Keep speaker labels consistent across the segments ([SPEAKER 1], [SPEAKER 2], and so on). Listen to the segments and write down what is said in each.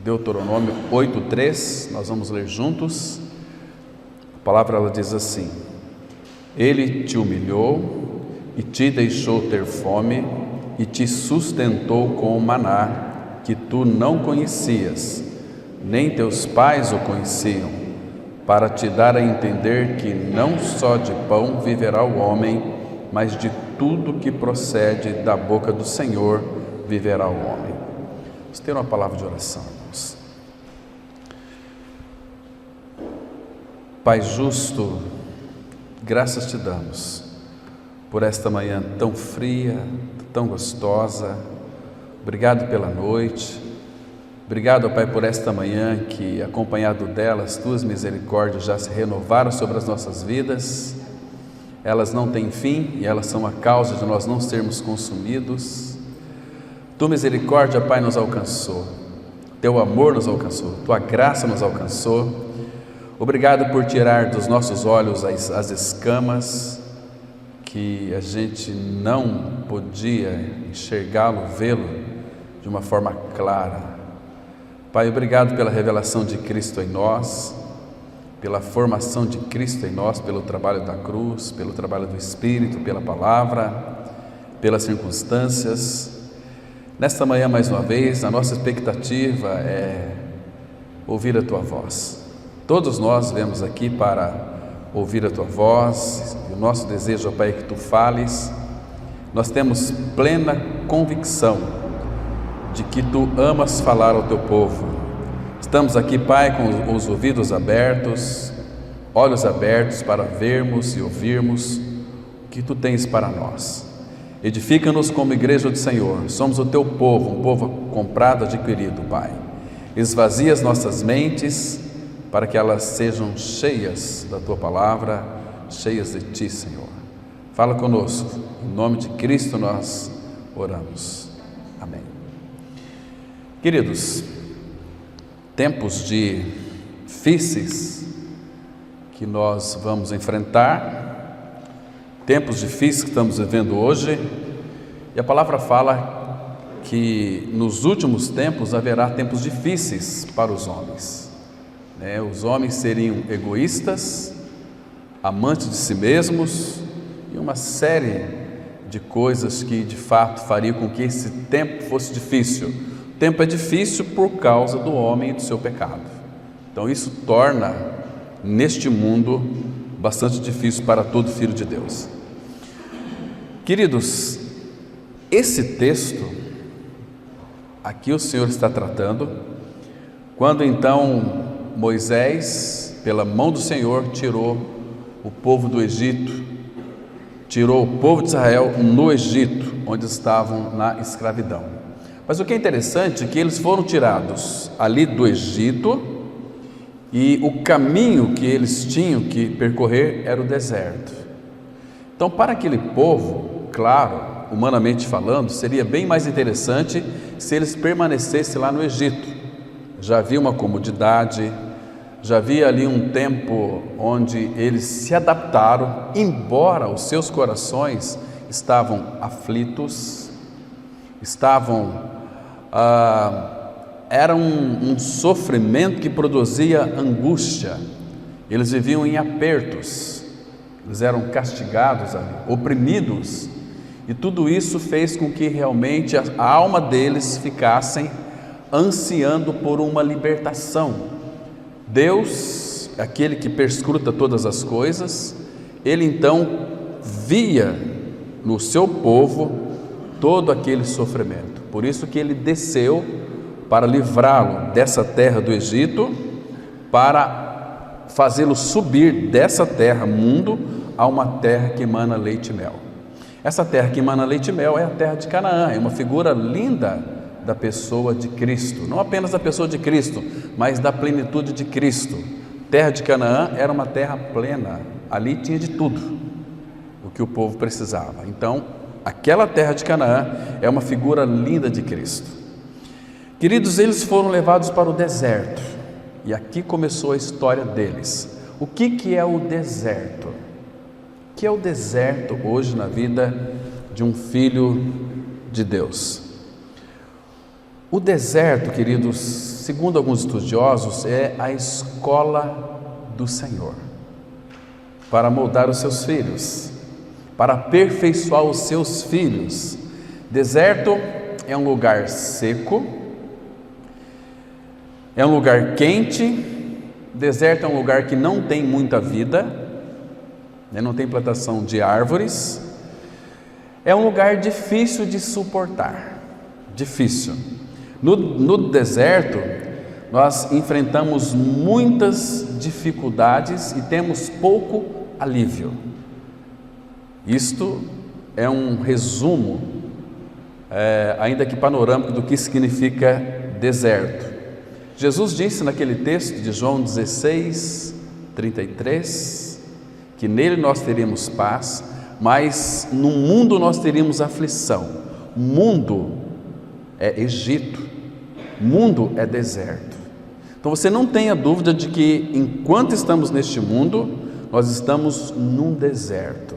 [SPEAKER 1] Deuteronômio 8:3, nós vamos ler juntos. A palavra ela diz assim: Ele te humilhou e te deixou ter fome e te sustentou com o maná que tu não conhecias, nem teus pais o conheciam, para te dar a entender que não só de pão viverá o homem, mas de tudo que procede da boca do Senhor viverá o homem. Vamos ter uma palavra de oração, irmãos. Pai justo, graças te damos por esta manhã tão fria, tão gostosa. Obrigado pela noite. Obrigado, Pai, por esta manhã que, acompanhado dela, as tuas misericórdias já se renovaram sobre as nossas vidas. Elas não têm fim e elas são a causa de nós não sermos consumidos. Tua misericórdia, Pai, nos alcançou. Teu amor nos alcançou. Tua graça nos alcançou. Obrigado por tirar dos nossos olhos as escamas que a gente não podia enxergá-lo, vê-lo de uma forma clara. Pai, obrigado pela revelação de Cristo em nós, pela formação de Cristo em nós, pelo trabalho da cruz, pelo trabalho do Espírito, pela palavra, pelas circunstâncias. Nesta manhã, mais uma vez, a nossa expectativa é ouvir a Tua voz. Todos nós viemos aqui para ouvir a Tua voz, e o nosso desejo, Pai, é que Tu fales. Nós temos plena convicção de que Tu amas falar ao Teu povo. Estamos aqui, Pai, com os ouvidos abertos, olhos abertos para vermos e ouvirmos o que Tu tens para nós. Edifica-nos como igreja do Senhor. Somos o Teu povo, um povo comprado, adquirido, Pai. Esvazia as nossas mentes para que elas sejam cheias da Tua palavra, cheias de Ti, Senhor. Fala conosco. Em nome de Cristo nós oramos. Amém. Queridos, tempos difíceis que nós vamos enfrentar, tempos difíceis que estamos vivendo hoje, e a palavra fala que nos últimos tempos haverá tempos difíceis para os homens. Os homens seriam egoístas, amantes de si mesmos e uma série de coisas que de fato fariam com que esse tempo fosse difícil. O tempo é difícil por causa do homem e do seu pecado. Então isso torna neste mundo bastante difícil para todo filho de Deus. Queridos, esse texto aqui o Senhor está tratando quando então Moisés, pela mão do Senhor, tirou o povo do Egito, tirou o povo de Israel no Egito, onde estavam na escravidão. Mas o que é interessante é que eles foram tirados ali do Egito e o caminho que eles tinham que percorrer era o deserto. Então, para aquele povo, claro, humanamente falando, seria bem mais interessante se eles permanecessem lá no Egito. Já havia uma comodidade, já havia ali um tempo onde eles se adaptaram, embora os seus corações estavam aflitos, era um sofrimento que produzia angústia. Eles viviam em apertos, eles eram castigados ali, oprimidos, e tudo isso fez com que realmente a alma deles ficassem ansiando por uma libertação. Deus, aquele que perscruta todas as coisas, Ele então via no seu povo todo aquele sofrimento. Por isso que Ele desceu para livrá-lo dessa terra do Egito, para fazê-lo subir dessa terra, mundo, a uma terra que emana leite e mel. Essa terra que emana leite e mel é a terra de Canaã, é uma figura linda da pessoa de Cristo, não apenas da pessoa de Cristo, mas da plenitude de Cristo. Terra de Canaã era uma terra plena, ali tinha de tudo o que o povo precisava. Então, aquela terra de Canaã é uma figura linda de Cristo. Queridos, eles foram levados para o deserto, e aqui começou a história deles. O que é o deserto? O que é o deserto hoje na vida de um filho de Deus? O deserto, queridos, segundo alguns estudiosos, é a escola do Senhor para moldar os seus filhos, para aperfeiçoar os seus filhos. Deserto é um lugar seco, é um lugar quente. Deserto é um lugar que não tem muita vida, não tem plantação de árvores. É um lugar difícil de suportar, difícil. No deserto, nós enfrentamos muitas dificuldades e temos pouco alívio. Isto é um resumo, ainda que panorâmico, do que significa deserto. Jesus disse naquele texto de João 16, 33, que nele nós teríamos paz, mas no mundo nós teríamos aflição. Mundo é Egito, mundo é deserto. Então você não tenha dúvida de que enquanto estamos neste mundo, nós estamos num deserto.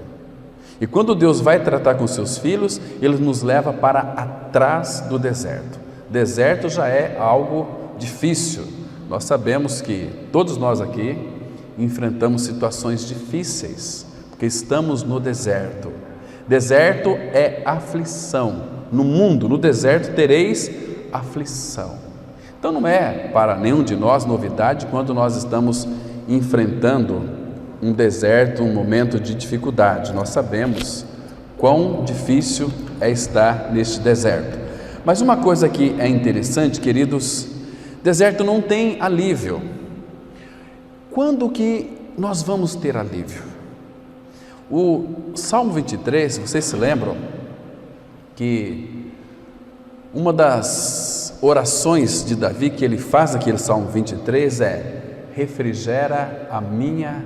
[SPEAKER 1] E quando Deus vai tratar com seus filhos, Ele nos leva para atrás do deserto. Deserto já é algo difícil. Nós sabemos que todos nós aqui enfrentamos situações difíceis, porque estamos no deserto. Deserto é aflição. No mundo, no deserto, tereis aflição. Então não é para nenhum de nós novidade quando nós estamos enfrentando um deserto, um momento de dificuldade. Nós sabemos quão difícil é estar neste deserto. Mas uma coisa que é interessante, queridos, deserto não tem alívio. Quando que nós vamos ter alívio? O Salmo 23, vocês se lembram que uma das orações de Davi que ele faz aqui no Salmo 23 é: refrigera a minha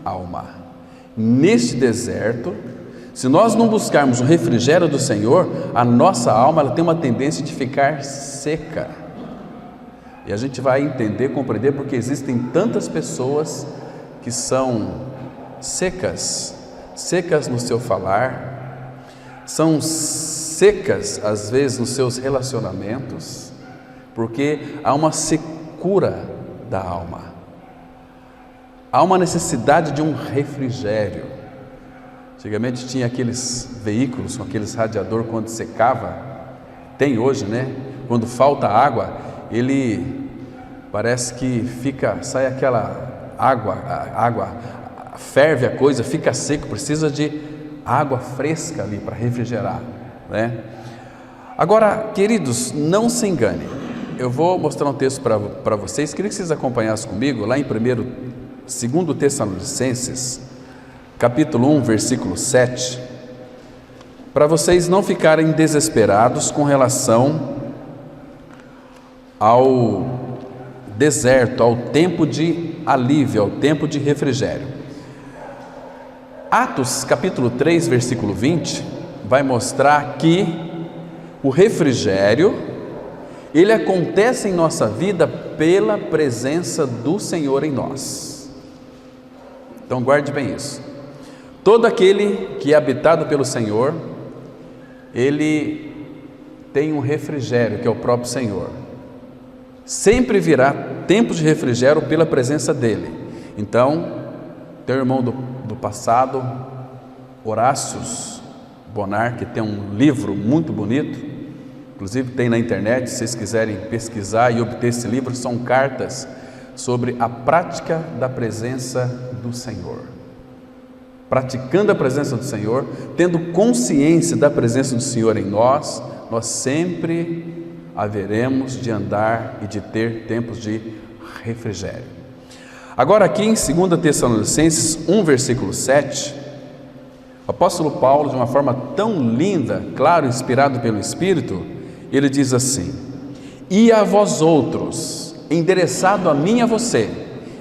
[SPEAKER 1] alma. Neste deserto, se nós não buscarmos o refrigério do Senhor, a nossa alma ela tem uma tendência de ficar seca. E a gente vai entender, compreender, porque existem tantas pessoas que são secas no seu falar, são secas às vezes nos seus relacionamentos, porque há uma secura da alma, há uma necessidade de um refrigério. Antigamente tinha aqueles veículos com aqueles radiador quando secava, tem hoje, né? Quando falta água, ele parece que sai aquela água, ferve a coisa, fica seco, precisa de água fresca ali para refrigerar, né? Agora, queridos, não se engane, eu vou mostrar um texto para vocês, queria que vocês acompanhassem comigo, lá em 2 Tessalonicenses, capítulo 1, versículo 7, para vocês não ficarem desesperados com relação ao deserto, ao tempo de alívio, ao tempo de refrigério. Atos capítulo 3, versículo 20, vai mostrar que o refrigério, ele acontece em nossa vida pela presença do Senhor em nós. Então guarde bem isso. Todo aquele que é habitado pelo Senhor, ele tem um refrigério, que é o próprio Senhor. Sempre virá tempo de refrigério pela presença dele. Então, teu irmão do passado, Horácio Bonar, que tem um livro muito bonito, inclusive tem na internet, se vocês quiserem pesquisar e obter esse livro, são cartas sobre a prática da presença do Senhor. Praticando a presença do Senhor, tendo consciência da presença do Senhor em nós, nós sempre haveremos de andar e de ter tempos de refrigério. Agora aqui em 2 Tessalonicenses 1, versículo 7, o apóstolo Paulo, de uma forma tão linda, claro, inspirado pelo Espírito, ele diz assim: e a vós outros, endereçado a mim e a você,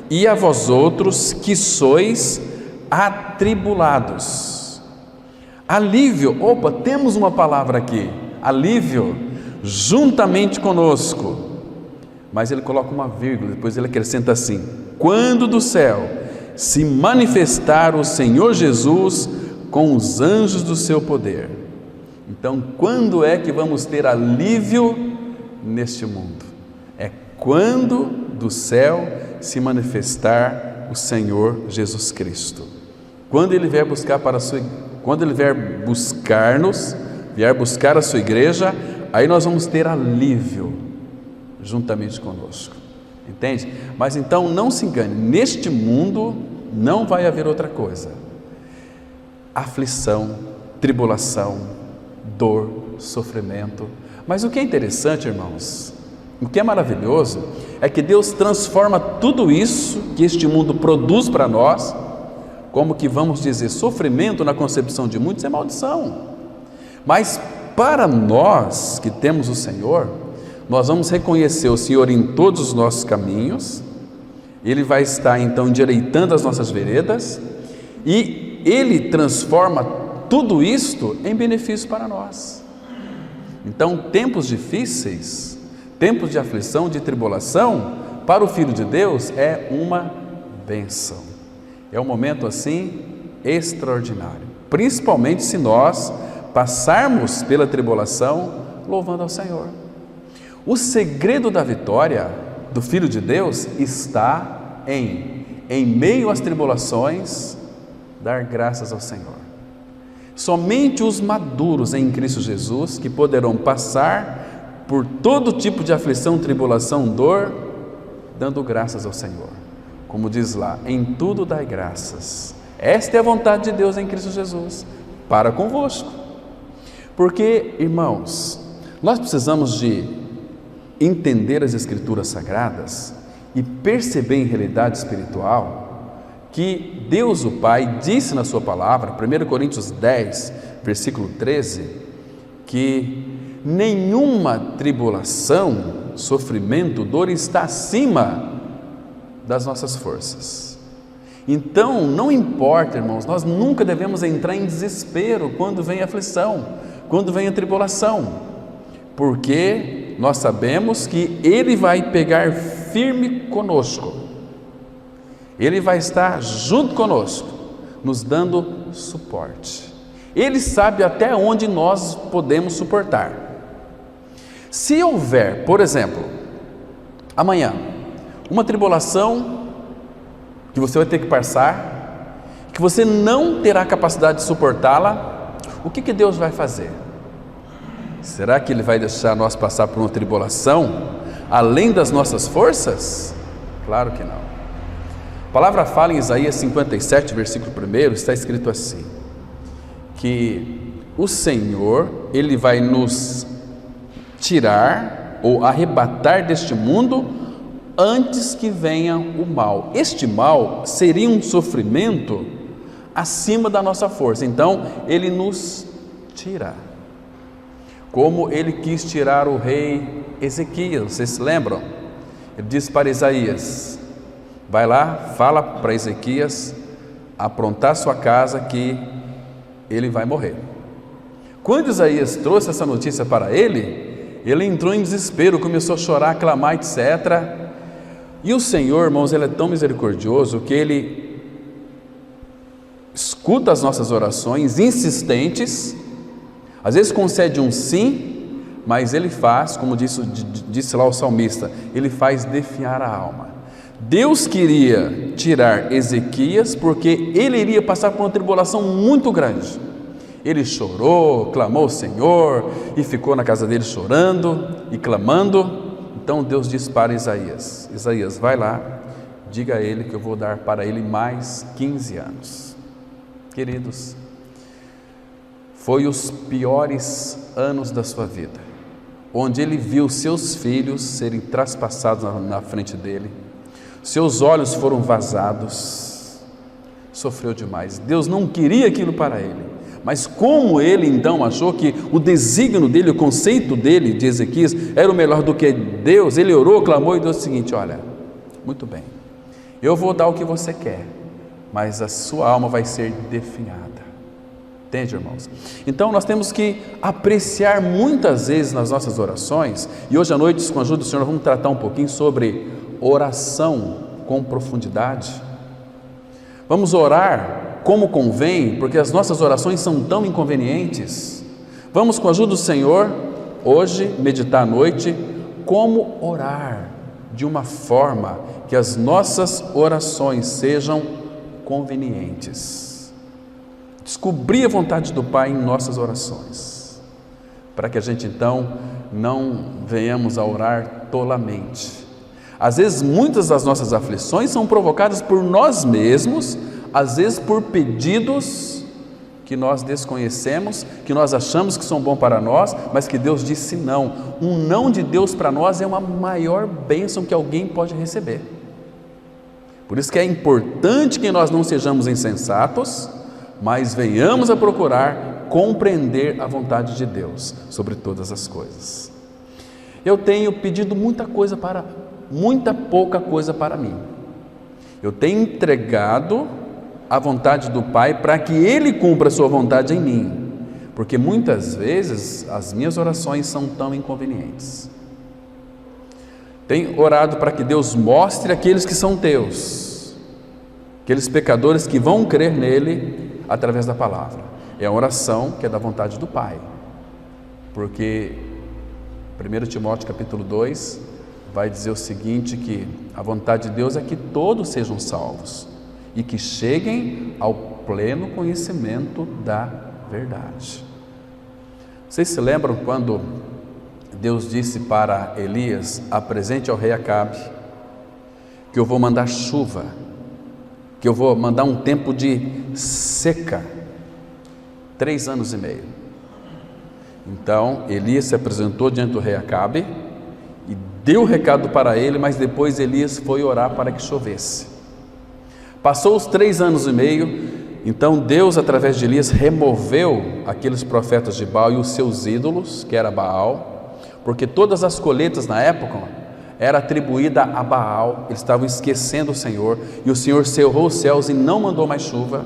[SPEAKER 1] e a vós outros que sois atribulados. Alívio, temos uma palavra aqui, alívio, juntamente conosco. Mas ele coloca uma vírgula, depois ele acrescenta assim: quando do céu se manifestar o Senhor Jesus com os anjos do seu poder. Então, quando é que vamos ter alívio neste mundo. É quando do céu se manifestar o Senhor Jesus Cristo. Quando Ele vier buscar quando Ele vier buscar-nos, vier buscar a sua igreja, aí nós vamos ter alívio juntamente conosco. Entende? Mas então não se engane, neste mundo não vai haver outra coisa. Aflição, tribulação, dor, sofrimento. Mas o que é interessante, irmãos, o que é maravilhoso, é que Deus transforma tudo isso que este mundo produz para nós, como que vamos dizer, sofrimento na concepção de muitos é maldição. Mas para nós que temos o Senhor, nós vamos reconhecer o Senhor em todos os nossos caminhos, Ele vai estar então endireitando as nossas veredas, e Ele transforma tudo isto em benefício para nós. Então, tempos difíceis, tempos de aflição, de tribulação, para o Filho de Deus é uma bênção. É um momento assim extraordinário, principalmente se nós passarmos pela tribulação louvando ao Senhor. O segredo da vitória do Filho de Deus está em meio às tribulações, dar graças ao Senhor. Somente os maduros em Cristo Jesus, que poderão passar por todo tipo de aflição, tribulação, dor, dando graças ao Senhor. Como diz lá, em tudo dai graças. Esta é a vontade de Deus em Cristo Jesus, para convosco. Porque, irmãos, nós precisamos de entender as Escrituras Sagradas e perceber em realidade espiritual que Deus o Pai disse na sua palavra, 1 Coríntios 10, versículo 13, que nenhuma tribulação, sofrimento, dor está acima das nossas forças. Então, não importa, irmãos, nós nunca devemos entrar em desespero quando vem a aflição, quando vem a tribulação, porque nós sabemos que Ele vai pegar firme conosco, Ele vai estar junto conosco, nos dando suporte. Ele sabe até onde nós podemos suportar. Se houver, por exemplo, amanhã, uma tribulação que você vai ter que passar, que você não terá capacidade de suportá-la, o que Deus vai fazer? Será que Ele vai deixar nós passar por uma tribulação além das nossas forças? Claro que não. A palavra fala em Isaías 57, versículo 1, está escrito assim, que o Senhor, Ele vai nos tirar ou arrebatar deste mundo antes que venha o mal. Este mal seria um sofrimento acima da nossa força, então Ele nos tira. Como Ele quis tirar o rei Ezequias, vocês se lembram? Ele disse para Isaías, vai lá, fala para Ezequias aprontar sua casa que ele vai morrer. Quando Isaías trouxe essa notícia para ele entrou em desespero, começou a chorar, clamar, etc. E o Senhor, irmãos, Ele é tão misericordioso que Ele escuta as nossas orações insistentes, às vezes concede um sim, mas Ele faz, como disse lá o salmista, Ele faz definhar a alma. Deus queria tirar Ezequias porque ele iria passar por uma tribulação muito grande. Ele chorou, clamou ao Senhor e ficou na casa dele chorando e clamando. Então Deus disse para Isaías, Isaías, vai lá, diga a ele que eu vou dar para ele mais 15 anos. Queridos, foi os piores anos da sua vida, onde ele viu seus filhos serem traspassados na frente dele, seus olhos foram vazados, sofreu demais. Deus não queria aquilo para ele, mas como ele então achou que o desígnio dele, o conceito dele de Ezequias era o melhor do que Deus, ele orou, clamou e disse o seguinte, olha, muito bem, eu vou dar o que você quer, mas a sua alma vai ser definhada. Entende, irmãos? Então nós temos que apreciar muitas vezes nas nossas orações, e hoje à noite, com a ajuda do Senhor, nós vamos tratar um pouquinho sobre oração com profundidade. Vamos orar como convém, porque as nossas orações são tão inconvenientes. Vamos, com a ajuda do Senhor, hoje, meditar à noite, como orar de uma forma que as nossas orações sejam convenientes. Descobrir a vontade do Pai em nossas orações, para que a gente então não venhamos a orar tolamente. Às vezes muitas das nossas aflições são provocadas por nós mesmos, às vezes por pedidos que nós desconhecemos, que nós achamos que são bons para nós, mas que Deus disse não. Um não de Deus para nós é uma maior bênção que alguém pode receber. Por isso que é importante que nós não sejamos insensatos, mas venhamos a procurar compreender a vontade de Deus sobre todas as coisas. Eu tenho pedido muita pouca coisa para mim. Eu tenho entregado a vontade do Pai para que Ele cumpra a sua vontade em mim, porque muitas vezes as minhas orações são tão inconvenientes. Tenho orado para que Deus mostre aqueles que são teus, aqueles pecadores que vão crer nele através da palavra. É a oração que é da vontade do Pai, porque 1 Timóteo capítulo 2 vai dizer o seguinte, que a vontade de Deus é que todos sejam salvos e que cheguem ao pleno conhecimento da verdade. Vocês se lembram quando Deus disse para Elias: apresente ao rei Acabe que eu vou mandar chuva, que eu vou mandar um tempo de seca, 3 anos e meio. Então Elias se apresentou diante do rei Acabe e deu o recado para ele, mas depois Elias foi orar para que chovesse. Passou os 3 anos e meio, então Deus, através de Elias, removeu aqueles profetas de Baal e os seus ídolos, que era Baal, porque todas as colheitas na época era atribuída a Baal. Eles estavam esquecendo o Senhor, e o Senhor cerrou os céus e não mandou mais chuva.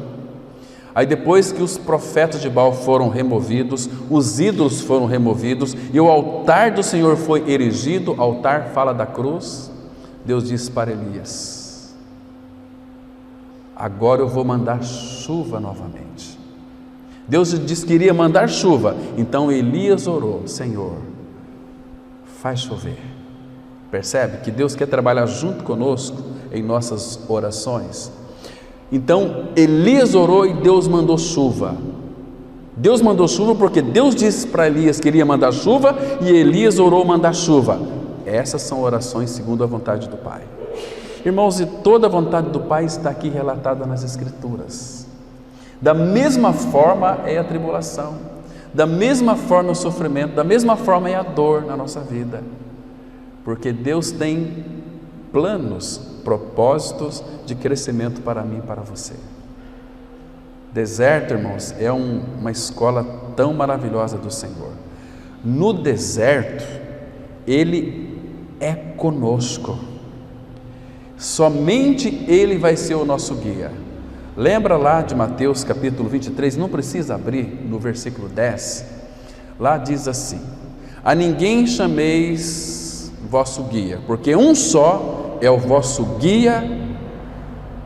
[SPEAKER 1] Aí depois que os profetas de Baal foram removidos, os ídolos foram removidos e o altar do Senhor foi erigido, altar fala da cruz, Deus disse para Elias: agora eu vou mandar chuva novamente. Deus disse que iria mandar chuva, então Elias orou: Senhor, faz chover. Percebe que Deus quer trabalhar junto conosco em nossas orações. Então Elias orou e Deus mandou chuva. Deus mandou chuva porque Deus disse para Elias que iria mandar chuva, e Elias orou mandar chuva. Essas são orações segundo a vontade do Pai. Irmãos, e toda a vontade do Pai está aqui relatada nas Escrituras. Da mesma forma é a tribulação, da mesma forma é o sofrimento, da mesma forma é a dor na nossa vida, porque Deus tem planos, propósitos de crescimento para mim e para você. Deserto, irmãos, é uma escola tão maravilhosa do Senhor. No deserto, Ele é conosco. Somente Ele vai ser o nosso guia. Lembra lá de Mateus capítulo 23, não precisa abrir, no versículo 10, lá diz assim: a ninguém chameis vosso guia, porque um só é o vosso guia,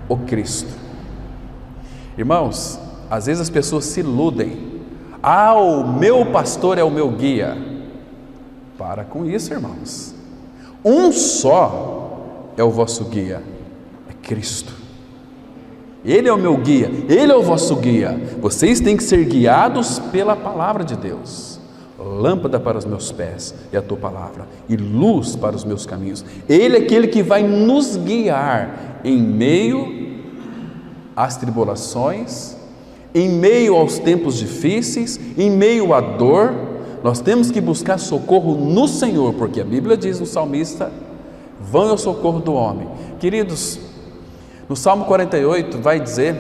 [SPEAKER 1] o Cristo. Irmãos, às vezes as pessoas se iludem: ah, o meu pastor é o meu guia. Para com isso, irmãos. Um só é o vosso guia, é Cristo. Ele é o meu guia, Ele é o vosso guia. Vocês têm que ser guiados pela palavra de Deus. Lâmpada para os meus pés é a tua palavra, e luz para os meus caminhos. Ele é aquele que vai nos guiar em meio às tribulações, em meio aos tempos difíceis, em meio à dor. Nós temos que buscar socorro no Senhor, porque a Bíblia diz no salmista: vão ao socorro do homem. Queridos, no Salmo 48 vai dizer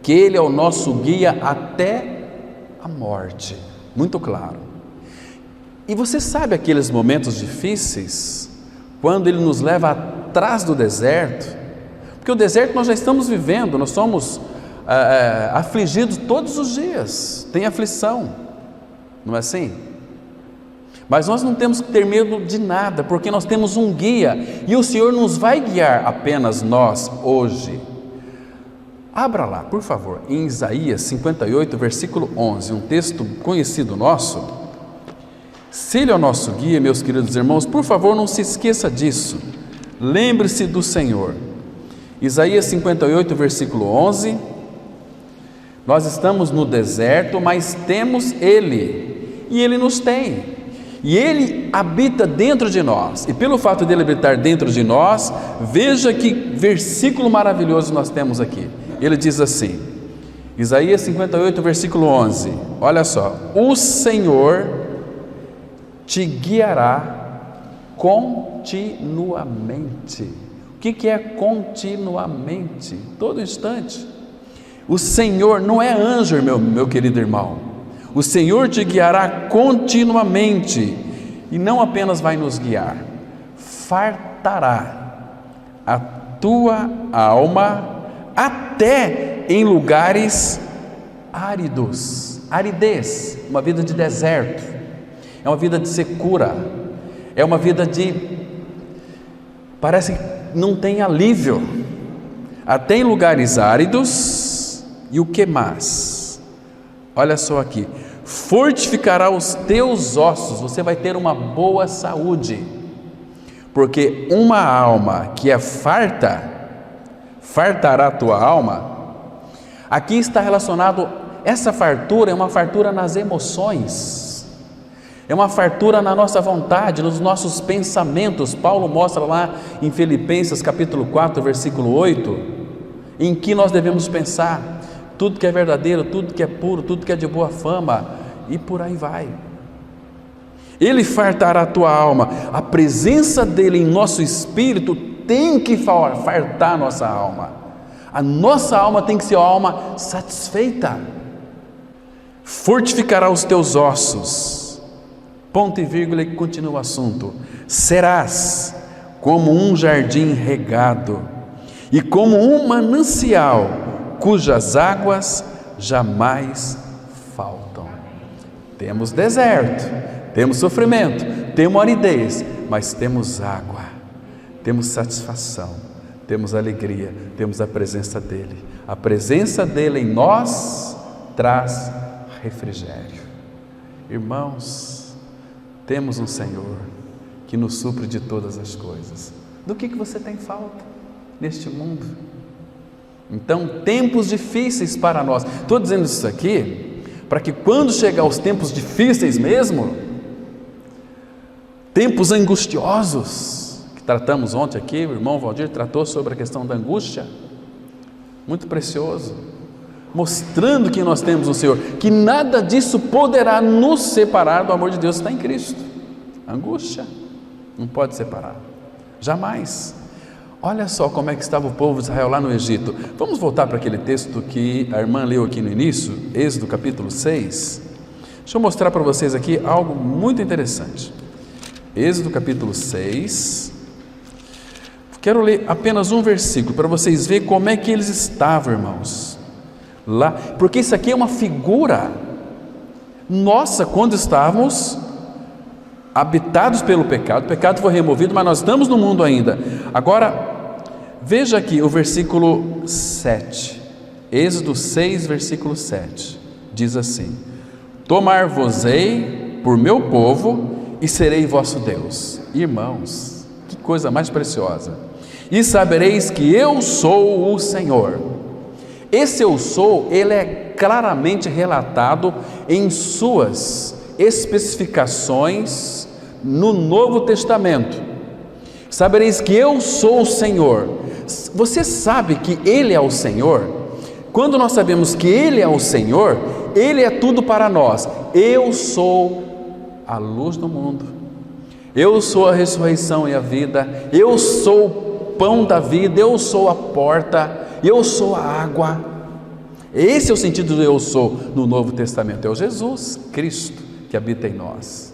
[SPEAKER 1] que Ele é o nosso guia até a morte. Muito claro. E você sabe aqueles momentos difíceis, quando Ele nos leva atrás do deserto, porque o deserto nós já estamos vivendo, nós somos afligidos todos os dias, tem aflição, não é assim? Mas nós não temos que ter medo de nada, porque nós temos um guia, e o Senhor nos vai guiar apenas nós hoje. Abra lá, por favor, em Isaías 58, versículo 11, um texto conhecido nosso. Se Ele é o nosso guia, meus queridos irmãos, por favor, não se esqueça disso. Lembre-se do Senhor. Isaías 58, versículo 11. Nós estamos no deserto, mas temos Ele, e Ele nos tem, e Ele habita dentro de nós, e pelo fato de Ele habitar dentro de nós, veja que versículo maravilhoso nós temos aqui. Ele diz assim, Isaías 58, versículo 11, olha só: o Senhor te guiará continuamente. O que é continuamente? Todo instante. O Senhor não é anjo, meu querido irmão. O Senhor te guiará continuamente, e não apenas vai nos guiar, fartará a tua alma até em lugares áridos. Aridez, uma vida de deserto, é uma vida de secura, é uma vida de, parece que não tem alívio, até em lugares áridos. E o que mais? Olha só aqui: fortificará os teus ossos, você vai ter uma boa saúde, porque uma alma que é farta, fartará a tua alma. Aqui está relacionado, essa fartura é uma fartura nas emoções, é uma fartura na nossa vontade, nos nossos pensamentos. Paulo mostra lá em Filipenses capítulo 4, versículo 8, em que nós devemos pensar tudo que é verdadeiro, tudo que é puro, tudo que é de boa fama, e por aí vai. Ele fartará a tua alma. A presença dele em nosso espírito tem que fartar a nossa alma. A nossa alma tem que ser uma alma satisfeita. Fortificará os teus ossos. Ponto e vírgula, e continua o assunto. Serás como um jardim regado e como um manancial cujas águas jamais faltam. Temos deserto, temos sofrimento, temos aridez, mas temos água, temos satisfação, temos alegria, temos a presença dEle. A presença dEle em nós traz refrigério. Irmãos, temos um Senhor que nos supre de todas as coisas. Do que você tem falta neste mundo? Então, tempos difíceis para nós. Estou dizendo isso aqui para que quando chegar os tempos difíceis mesmo, tempos angustiosos, que tratamos ontem aqui, o irmão Valdir tratou sobre a questão da angústia, muito precioso, mostrando que nós temos um Senhor, que nada disso poderá nos separar do amor de Deus que está em Cristo. Angústia não pode separar, jamais. Olha só como é que estava o povo de Israel lá no Egito. Vamos voltar para aquele texto que a irmã leu aqui no início, Êxodo capítulo 6. Deixa eu mostrar para vocês aqui algo muito interessante. Êxodo capítulo 6. Quero ler apenas um versículo para vocês verem como é que eles estavam, irmãos. Lá, porque isso aqui é uma figura nossa quando estávamos habitados pelo pecado. O pecado foi removido, mas nós estamos no mundo ainda. Agora, veja aqui o versículo 7, Êxodo 6, versículo 7, diz assim: tomar-vos-ei por meu povo e serei vosso Deus. Irmãos, que coisa mais preciosa. E sabereis que eu sou o Senhor. Esse eu sou, ele é claramente relatado em suas especificações no Novo Testamento. Sabereis que eu sou o Senhor. Você sabe que Ele é o Senhor? Quando nós sabemos que Ele é o Senhor, Ele é tudo para nós. Eu sou a luz do mundo, eu sou a ressurreição e a vida, eu sou o pão da vida, eu sou a porta, eu sou a água. Esse é o sentido do eu sou no Novo Testamento. É o Jesus Cristo que habita em nós.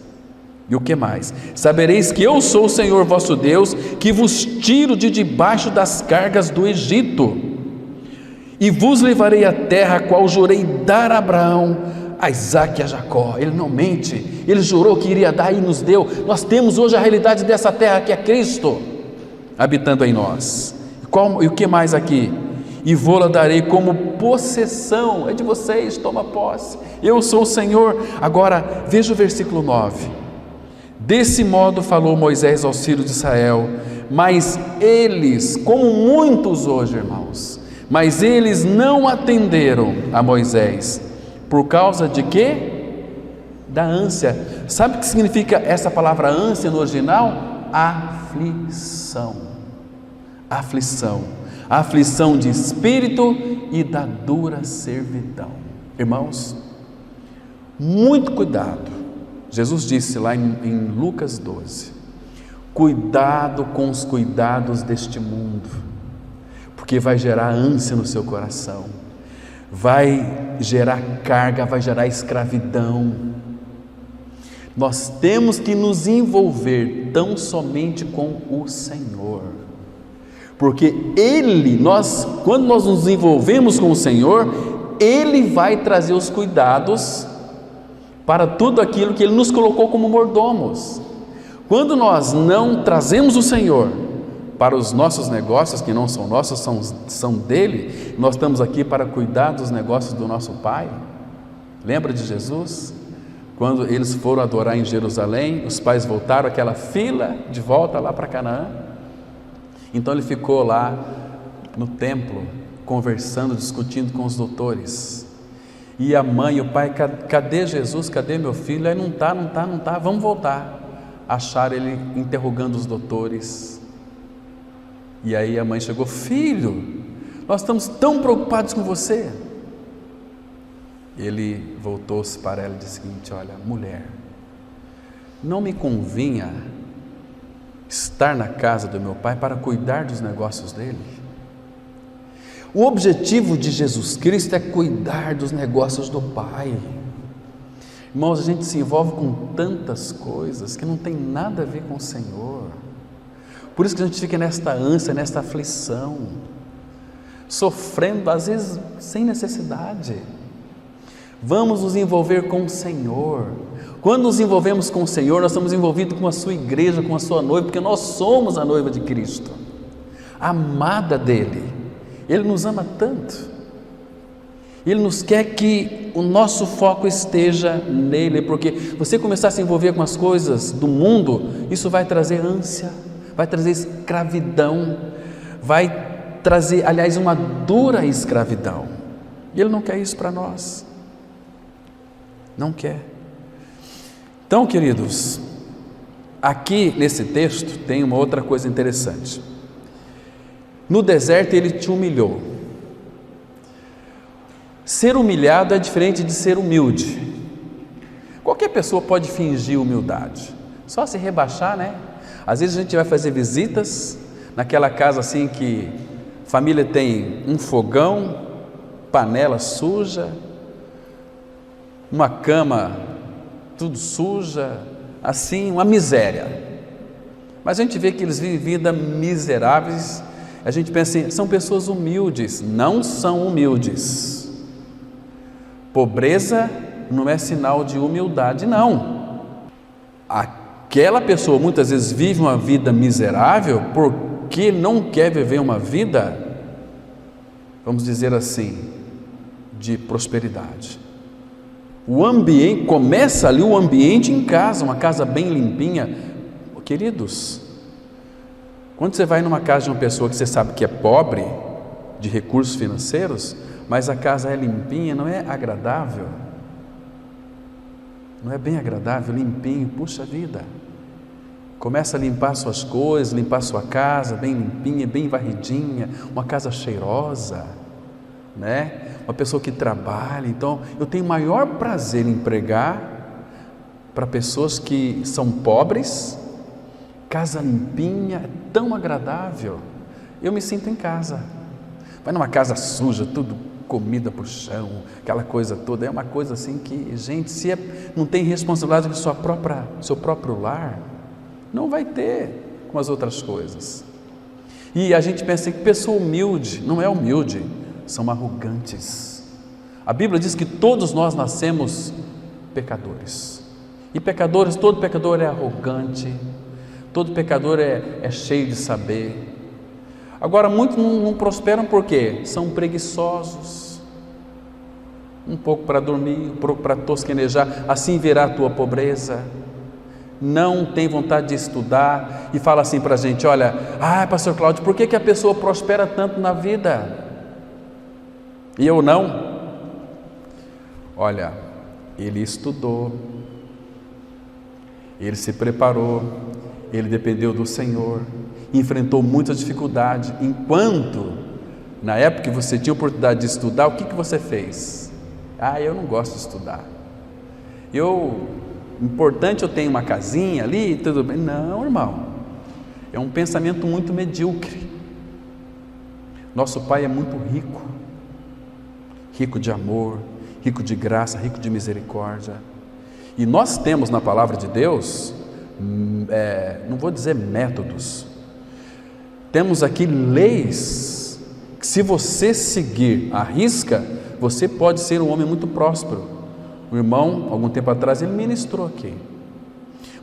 [SPEAKER 1] E o que mais? Sabereis que eu sou o Senhor vosso Deus, que vos tiro de debaixo das cargas do Egito, e vos levarei à terra a qual jurei dar a Abraão, a Isaque e a Jacó. Ele não mente, ele jurou que iria dar e nos deu. Nós temos hoje a realidade dessa terra, que é Cristo habitando em nós. E o que mais aqui? E vou-la darei como possessão, é de vocês, toma posse, eu sou o Senhor. Agora veja o versículo 9, Desse modo falou Moisés aos filhos de Israel, mas eles, como muitos hoje, irmãos, mas eles não atenderam a Moisés. Por causa de quê? Da ânsia. Sabe o que significa essa palavra ânsia no original? Aflição. Aflição. Aflição de espírito e da dura servidão. Irmãos, muito cuidado. Jesus disse lá em Lucas 12, cuidado com os cuidados deste mundo, porque vai gerar ânsia no seu coração, vai gerar carga, vai gerar escravidão. Nós temos que nos envolver tão somente com o Senhor, porque quando nós nos envolvemos com o Senhor, Ele vai trazer os cuidados para tudo aquilo que Ele nos colocou como mordomos. Quando nós não trazemos o Senhor para os nossos negócios, que não são nossos, são dele, nós estamos aqui para cuidar dos negócios do nosso Pai. Lembra de Jesus? Quando eles foram adorar em Jerusalém, os pais voltaram, aquela fila de volta lá para Canaã. Então ele ficou lá no templo, conversando, discutindo com os doutores. E a mãe e o pai, cadê Jesus? Cadê meu filho? Aí não está, vamos voltar. Acharam ele interrogando os doutores. E aí a mãe chegou, filho, nós estamos tão preocupados com você. Ele voltou-se para ela e disse o seguinte, olha, mulher, não me convinha estar na casa do meu pai para cuidar dos negócios dele. O objetivo de Jesus Cristo é cuidar dos negócios do Pai. Irmãos, a gente se envolve com tantas coisas que não tem nada a ver com o Senhor. Por isso que a gente fica nesta ânsia, nesta aflição, sofrendo às vezes sem necessidade. Vamos nos envolver com o Senhor. Quando nos envolvemos com o Senhor, nós estamos envolvidos com a sua igreja, com a sua noiva, porque nós somos a noiva de Cristo, amada dele. Ele nos ama tanto, Ele nos quer que o nosso foco esteja nele, porque você começar a se envolver com as coisas do mundo, isso vai trazer ânsia, vai trazer escravidão, vai trazer, aliás, uma dura escravidão, e Ele não quer isso para nós, não quer. Então, queridos, aqui nesse texto tem uma outra coisa interessante. No deserto Ele te humilhou. Ser humilhado é diferente de ser humilde. Qualquer pessoa pode fingir humildade, só se rebaixar, né? Às vezes a gente vai fazer visitas naquela casa assim que a família tem um fogão, panela suja, uma cama tudo suja, assim, uma miséria. Mas a gente vê que eles vivem vida miseráveis. A gente pensa assim, são pessoas humildes. Não são humildes. Pobreza não é sinal de humildade, não. Aquela pessoa muitas vezes vive uma vida miserável porque não quer viver uma vida, vamos dizer assim, de prosperidade. O ambiente, começa ali o ambiente em casa, uma casa bem limpinha. Queridos, quando você vai numa casa de uma pessoa que você sabe que é pobre, de recursos financeiros, mas a casa é limpinha, não é agradável? Não é bem agradável, limpinho, puxa vida. Começa a limpar suas coisas, limpar sua casa, bem limpinha, bem varridinha, uma casa cheirosa, né? Uma pessoa que trabalha. Então, eu tenho maior prazer em pregar para pessoas que são pobres. Casa limpinha, é tão agradável. Eu me sinto em casa. Vai numa casa suja, tudo comida para o chão, aquela coisa toda, é uma coisa assim que, gente, se não tem responsabilidade com seu próprio lar, não vai ter com as outras coisas. E a gente pensa que pessoa humilde não é humilde, são arrogantes. A Bíblia diz que todos nós nascemos pecadores, e pecadores, todo pecador é arrogante, todo pecador é cheio de saber. Agora, muitos não prosperam porque são preguiçosos, um pouco para dormir, um pouco para tosquenejar, assim virá a tua pobreza. não tem vontade de estudar e fala assim para a gente: olha, pastor Cláudio, por que a pessoa prospera tanto na vida e eu não? Olha, ele estudou, ele se preparou, ele dependeu do Senhor, enfrentou muita dificuldade. Enquanto, na época que você tinha oportunidade de estudar, o que você fez? Eu não gosto de estudar. Importante eu tenho uma casinha ali, tudo bem. Não, irmão, é um pensamento muito medíocre. Nosso Pai é muito rico, rico de amor, rico de graça, rico de misericórdia. E nós temos na palavra de Deus, não vou dizer métodos, temos aqui leis que, se você seguir à risca, você pode ser um homem muito próspero. O irmão, algum tempo atrás, ele ministrou aqui.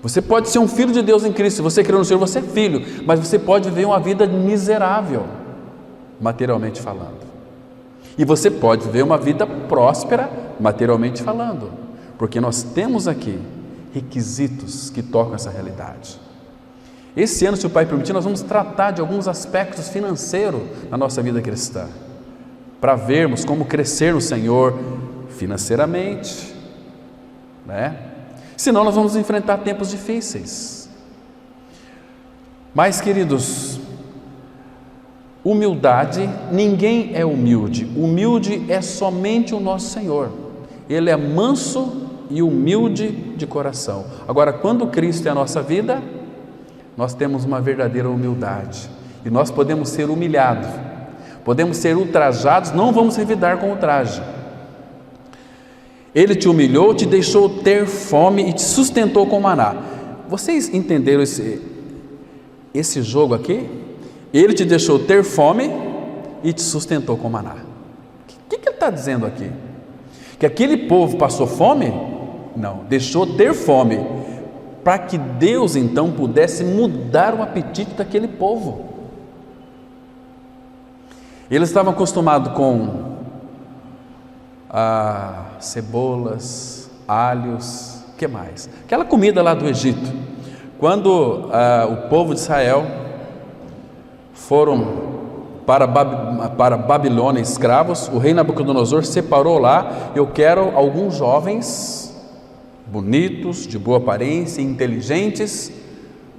[SPEAKER 1] Você pode ser um filho de Deus em Cristo. Se você crê no Senhor, você é filho, mas você pode viver uma vida miserável, materialmente falando. E você pode viver uma vida próspera, materialmente falando, porque nós temos aqui requisitos que tocam essa realidade. Esse ano, se o Pai permitir, nós vamos tratar de alguns aspectos financeiros na nossa vida cristã, para vermos como crescer no Senhor financeiramente, né? Senão nós vamos enfrentar tempos difíceis. Mas, queridos, humildade, ninguém é humilde. Humilde é somente o nosso Senhor. Ele é manso e humilde de coração. Agora, quando Cristo é a nossa vida, nós temos uma verdadeira humildade. E nós podemos ser humilhados, podemos ser ultrajados, não vamos revidar com ultraje. Ele te humilhou, te deixou ter fome e te sustentou com maná. Vocês entenderam esse jogo aqui? Ele te deixou ter fome e te sustentou com maná. O que ele está dizendo aqui? Que aquele povo passou fome? Não, deixou ter fome, para que Deus então pudesse mudar o apetite daquele povo. Eles estavam acostumados com cebolas, alhos, o que mais? Aquela comida lá do Egito. Quando o povo de Israel foram para Babilônia escravos, o rei Nabucodonosor separou lá: eu quero alguns jovens bonitos, de boa aparência, inteligentes,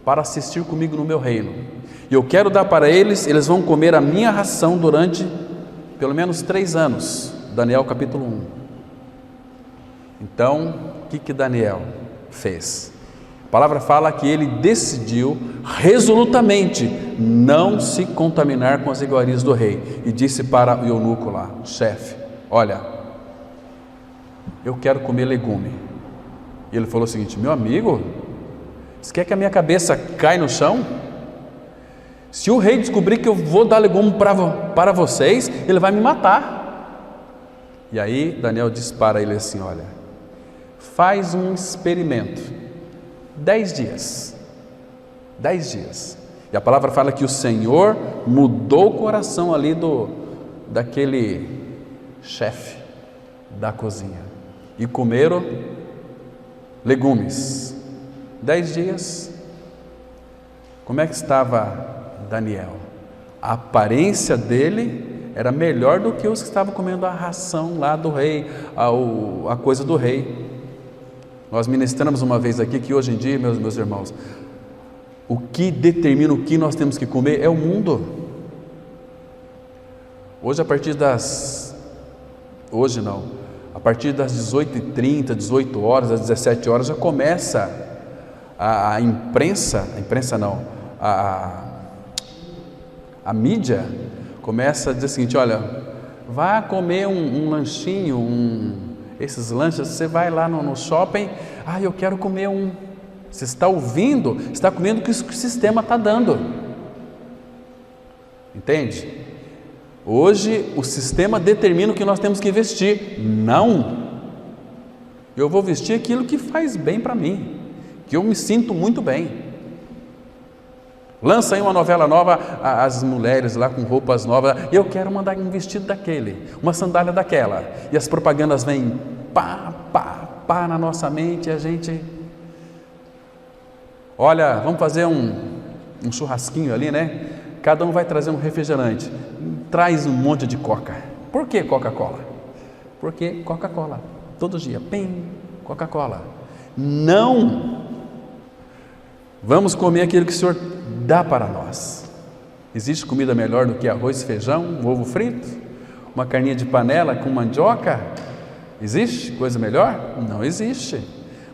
[SPEAKER 1] para assistir comigo no meu reino. E eu quero dar para eles, eles vão comer a minha ração durante pelo menos 3 anos. Daniel capítulo 1. Então, o que Daniel fez? A palavra fala que ele decidiu resolutamente não se contaminar com as iguarias do rei, e disse para o eunuco lá, o chefe: olha, eu quero comer legume. E ele falou o seguinte: meu amigo, você quer que a minha cabeça caia no chão? Se o rei descobrir que eu vou dar legume para vocês, ele vai me matar. E aí Daniel disse para ele assim: olha, faz um experimento, 10 dias, 10 dias. E a palavra fala que o Senhor mudou o coração ali daquele chefe da cozinha, e comeram legumes. 10 dias. Como é que estava Daniel? A aparência dele era melhor do que os que estavam comendo a ração lá do rei, a coisa do rei. Nós ministramos uma vez aqui que hoje em dia, meus irmãos, o que determina o que nós temos que comer é o mundo. Hoje a partir das 18h30, 18 horas, às 17 horas já começa a mídia começa a dizer o seguinte: olha, vá comer um lanchinho, esses lanches, você vai lá no shopping, eu quero comer você está ouvindo, você está comendo o que o sistema está dando, entende? Hoje o sistema determina o que nós temos que vestir. Não, eu vou vestir aquilo que faz bem para mim, que eu me sinto muito bem. Lança aí uma novela nova, as mulheres lá com roupas novas, eu quero mandar um vestido daquele, uma sandália daquela, e as propagandas vêm pá na nossa mente, e a gente Olha, vamos fazer um churrasquinho ali, né? Cada um vai trazer um refrigerante. Traz um monte de coca. Por que Coca-Cola? Porque Coca-Cola. Todo dia, pim, Coca-Cola. Não! Vamos comer aquilo que o Senhor dá para nós. Existe comida melhor do que arroz, feijão, um ovo frito? Uma carninha de panela com mandioca? Existe coisa melhor? Não existe.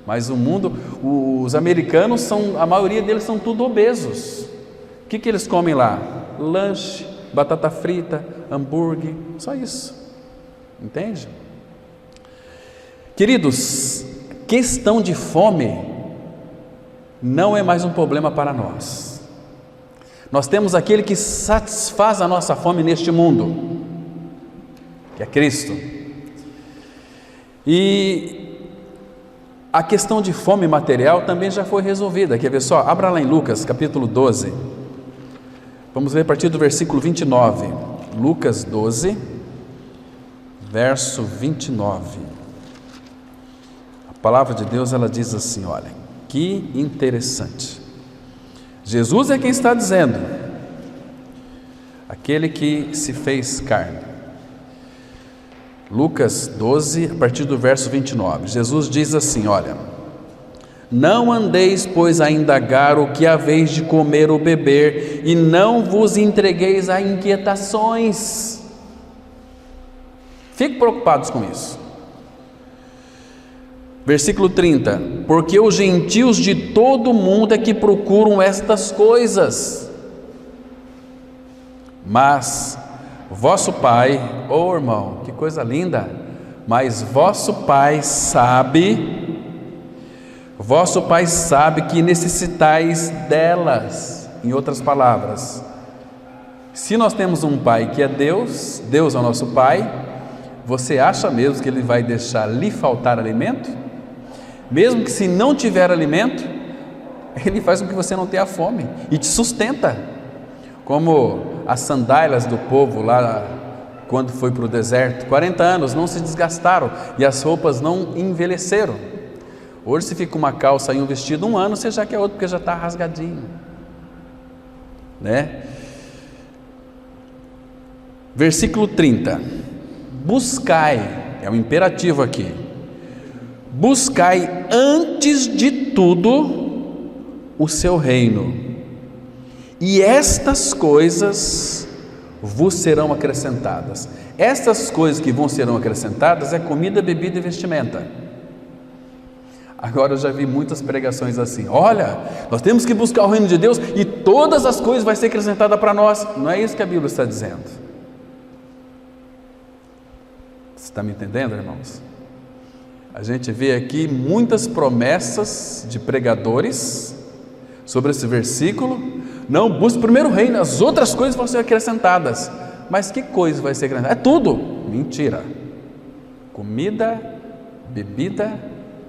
[SPEAKER 1] Mas o mundo, os americanos a maioria deles são tudo obesos. O que eles comem lá? Lanche, batata frita, hambúrguer, só isso. Entende? Queridos, questão de fome não é mais um problema para nós. Nós temos aquele que satisfaz a nossa fome neste mundo, que é Cristo. E a questão de fome material também já foi resolvida. Quer ver só? Abra lá em Lucas, capítulo 12. Vamos ler a partir do versículo 29. Lucas 12, verso 29. A palavra de Deus, ela diz assim, olha, que interessante. Jesus é quem está dizendo, aquele que se fez carne. Lucas 12, a partir do verso 29, Jesus diz assim, olha: não andeis, pois, a indagar o que haveis de comer ou beber, e não vos entregueis a inquietações. Fiquem preocupados com isso. Versículo 30, porque os gentios de todo o mundo é que procuram estas coisas, mas vosso Pai, irmão, que coisa linda, mas vosso Pai sabe que necessitais delas. Em outras palavras, se nós temos um Pai que é Deus, Deus é o nosso Pai, você acha mesmo que Ele vai deixar lhe faltar alimento? Mesmo que se não tiver alimento, Ele faz com que você não tenha fome e te sustenta, como as sandálias do povo lá quando foi para o deserto, 40 anos, não se desgastaram e as roupas não envelheceram. Hoje se fica uma calça e um vestido 1 ano, você já quer outro porque já está rasgadinho, né? Versículo 30, buscai, é um imperativo aqui, buscai antes de tudo o seu reino, e estas coisas vos serão acrescentadas. Estas coisas que vão serão acrescentadas é comida, bebida e vestimenta. Agora eu já vi muitas pregações assim, olha, nós temos que buscar o reino de Deus e todas as coisas vão ser acrescentadas para nós. Não é isso que a Bíblia está dizendo. Você está me entendendo, irmãos? A gente vê aqui muitas promessas de pregadores sobre esse versículo. Não, busque primeiro o reino, as outras coisas vão ser acrescentadas. Mas que coisa vai ser acrescentada? É tudo. Mentira. Comida, bebida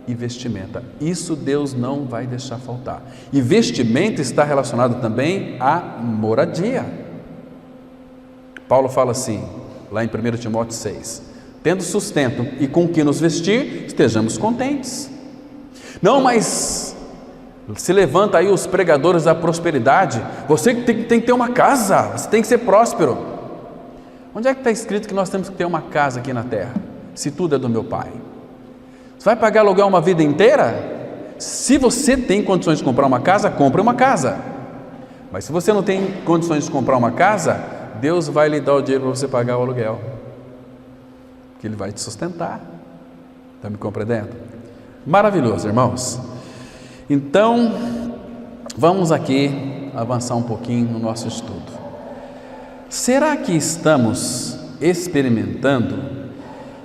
[SPEAKER 1] e vestimenta. Isso Deus não vai deixar faltar. E vestimenta está relacionado também à moradia. Paulo fala assim, lá em 1 Timóteo 6, tendo sustento e com que nos vestir, estejamos contentes. Não, mas se levanta aí os pregadores da prosperidade, você tem que ter uma casa, você tem que ser próspero. Onde é que está escrito que nós temos que ter uma casa aqui na terra, se tudo é do meu Pai? Você vai pagar aluguel uma vida inteira? Se você tem condições de comprar uma casa, compre uma casa. Mas se você não tem condições de comprar uma casa, Deus vai lhe dar o dinheiro para você pagar o aluguel, que Ele vai te sustentar. Está me compreendendo? Maravilhoso, irmãos. Então, vamos aqui avançar um pouquinho no nosso estudo. Será que estamos experimentando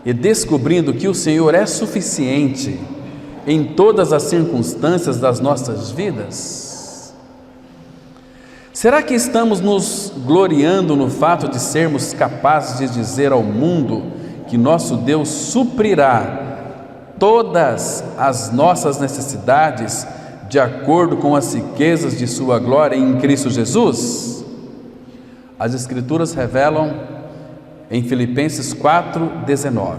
[SPEAKER 1] e descobrindo que o Senhor é suficiente em todas as circunstâncias das nossas vidas? Será que estamos nos gloriando no fato de sermos capazes de dizer ao mundo que nosso Deus suprirá todas as nossas necessidades de acordo com as riquezas de sua glória em Cristo Jesus? As Escrituras revelam em Filipenses 4,19: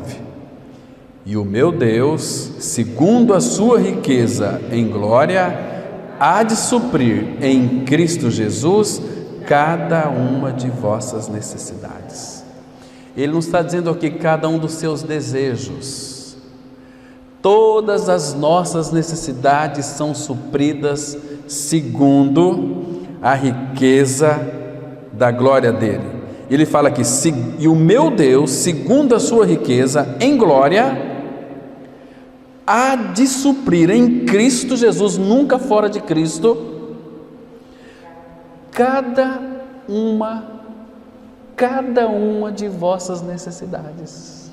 [SPEAKER 1] e o meu Deus, segundo a sua riqueza em glória, há de suprir em Cristo Jesus cada uma de vossas necessidades. Ele não está dizendo aqui cada um dos seus desejos. Todas as nossas necessidades são supridas segundo a riqueza da glória dele. Ele fala aqui, e o meu Deus, segundo a sua riqueza em glória, há de suprir em Cristo Jesus, nunca fora de Cristo, cada uma de vossas necessidades.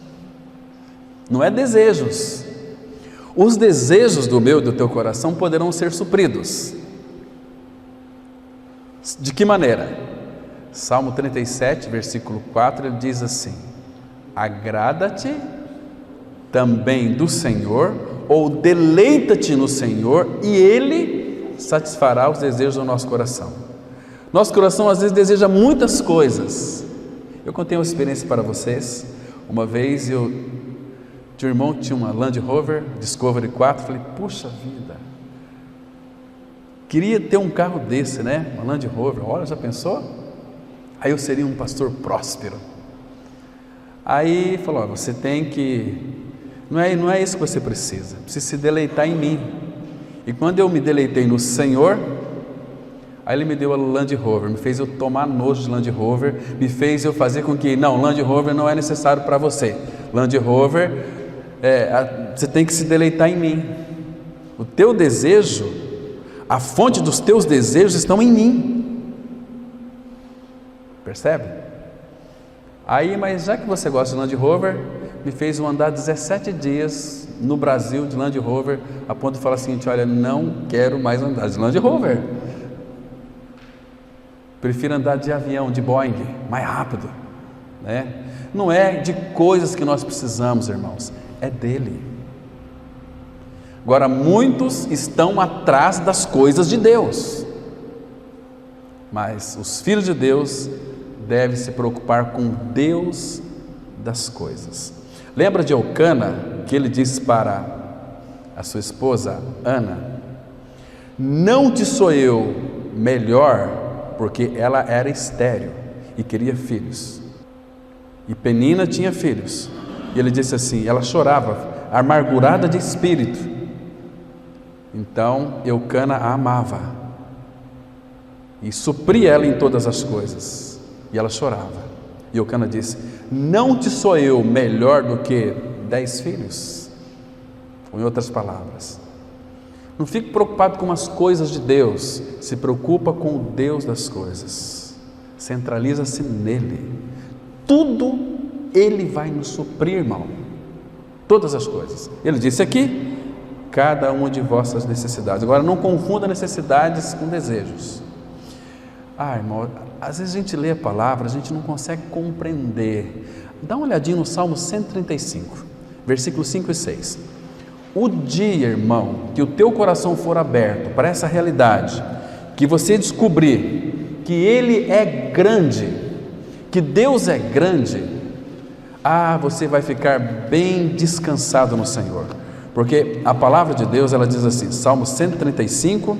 [SPEAKER 1] Não é desejos. Os desejos do meu e do teu coração poderão ser supridos. De que maneira? Salmo 37, versículo 4, ele diz assim: agrada-te também do Senhor, ou deleita-te no Senhor, e Ele satisfará os desejos do nosso coração. Nosso coração às vezes deseja muitas coisas. Eu contei uma experiência para vocês. Uma vez tinha um irmão que tinha uma Land Rover Discovery 4, falei, puxa vida, queria ter um carro desse, né? Uma Land Rover, olha, já pensou? Aí eu seria um pastor próspero. Aí falou, você tem que... Não é isso que você precisa se deleitar em mim. E quando eu me deleitei no Senhor, aí Ele me deu a Land Rover, me fez eu tomar nojo de Land Rover, me fez eu fazer com que, não, Land Rover não é necessário para você. Land Rover, você tem que se deleitar em mim. O teu desejo, a fonte dos teus desejos estão em mim. Percebe? Aí, mas já que você gosta de Land Rover, me fez eu andar 17 dias no Brasil de Land Rover, a ponto de falar o seguinte, olha, não quero mais andar de Land Rover, prefiro andar de avião, de Boeing, mais rápido, né? Não é de coisas que nós precisamos, irmãos, é dele. Agora, muitos estão atrás das coisas de Deus, mas os filhos de Deus devem se preocupar com Deus das coisas. Lembra de Eucana, que ele disse para a sua esposa Ana, não te sou eu melhor, porque ela era estéril e queria filhos, e Penina tinha filhos, e ele disse assim, ela chorava, amargurada de espírito. Então Eucana a amava e supria ela em todas as coisas, e ela chorava. E Eucana disse, não te sou eu melhor do que 10 filhos? Ou em outras palavras, não fique preocupado com as coisas de Deus, se preocupa com o Deus das coisas, centraliza-se nele, tudo Ele vai nos suprir, irmão, todas as coisas. Ele disse aqui, cada uma de vossas necessidades. Agora não confunda necessidades com desejos. Irmão, às vezes a gente lê a palavra, a gente não consegue compreender. Dá uma olhadinha no Salmo 135, versículos 5 e 6. O dia, irmão, que o teu coração for aberto para essa realidade, que você descobrir que Ele é grande, que Deus é grande, você vai ficar bem descansado no Senhor, porque a palavra de Deus, ela diz assim, Salmo 135,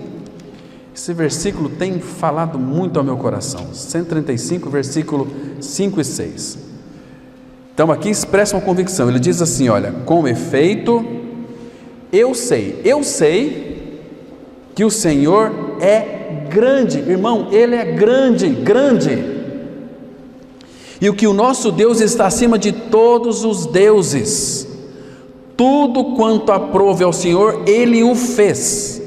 [SPEAKER 1] esse versículo tem falado muito ao meu coração, 135, versículo 5 e 6. Então aqui expressa uma convicção, ele diz assim, olha, com efeito, eu sei que o Senhor é grande, irmão, Ele é grande, e o que o nosso Deus está acima de todos os deuses, tudo quanto aprove ao Senhor, Ele o fez,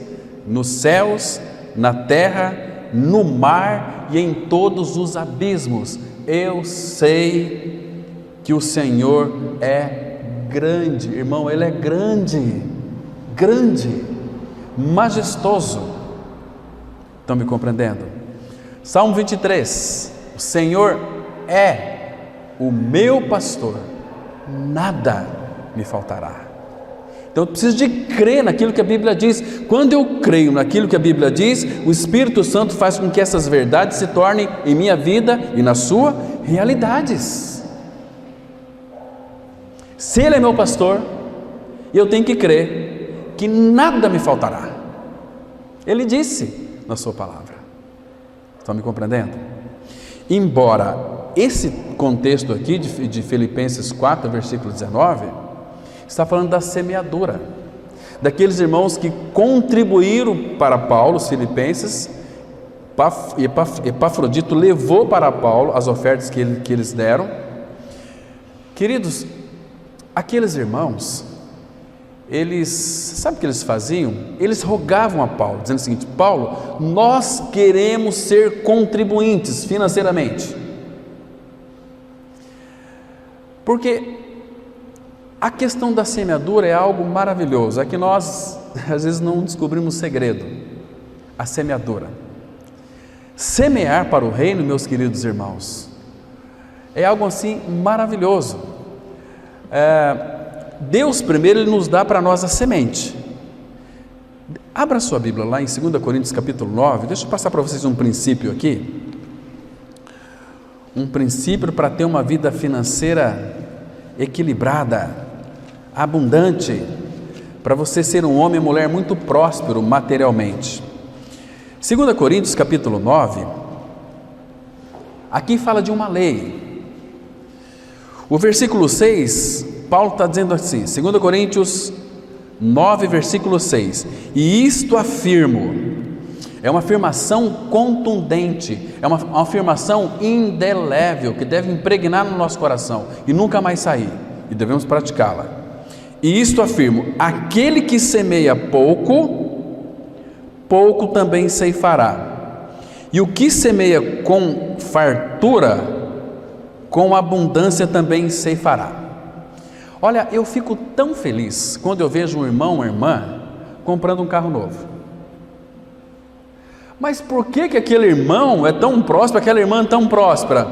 [SPEAKER 1] nos céus, na terra, no mar e em todos os abismos. Eu sei que o Senhor é grande, irmão, Ele é grande, majestoso. Estão me compreendendo? Salmo 23, o Senhor é o meu pastor, nada me faltará. Então eu preciso de crer naquilo que a Bíblia diz. Quando eu creio naquilo que a Bíblia diz, o Espírito Santo faz com que essas verdades se tornem em minha vida e na sua realidades. Se Ele é meu pastor, eu tenho que crer que nada me faltará. Ele disse na sua palavra. Estão me compreendendo? Embora esse contexto aqui de Filipenses 4, versículo 19, está falando da semeadura, daqueles irmãos que contribuíram para Paulo, os filipenses. Epafrodito levou para Paulo as ofertas que eles deram. Queridos, aqueles irmãos, sabe o que eles faziam? Eles rogavam a Paulo, dizendo o seguinte: Paulo, nós queremos ser contribuintes financeiramente, porque a questão da semeadura é algo maravilhoso. É que nós às vezes não descobrimos o segredo. A semeadura, semear para o reino, meus queridos irmãos, é algo assim maravilhoso. Deus primeiro Ele nos dá para nós a semente. Abra sua Bíblia lá em 2 Coríntios capítulo 9, deixa eu passar para vocês um princípio aqui, um princípio para ter uma vida financeira equilibrada, abundante, para você ser um homem e mulher muito próspero materialmente. 2 Coríntios capítulo 9, aqui fala de uma lei. O versículo 6, Paulo está dizendo assim, 2 Coríntios 9, versículo 6: e isto afirmo, é uma afirmação contundente, é uma afirmação indelével, que deve impregnar no nosso coração e nunca mais sair, e devemos praticá-la. E isto afirmo: aquele que semeia pouco, pouco também ceifará, e o que semeia com fartura, com abundância também ceifará. Olha, eu fico tão feliz quando eu vejo um irmão, uma irmã comprando um carro novo. Mas por que aquele irmão é tão próspero, aquela irmã é tão próspera?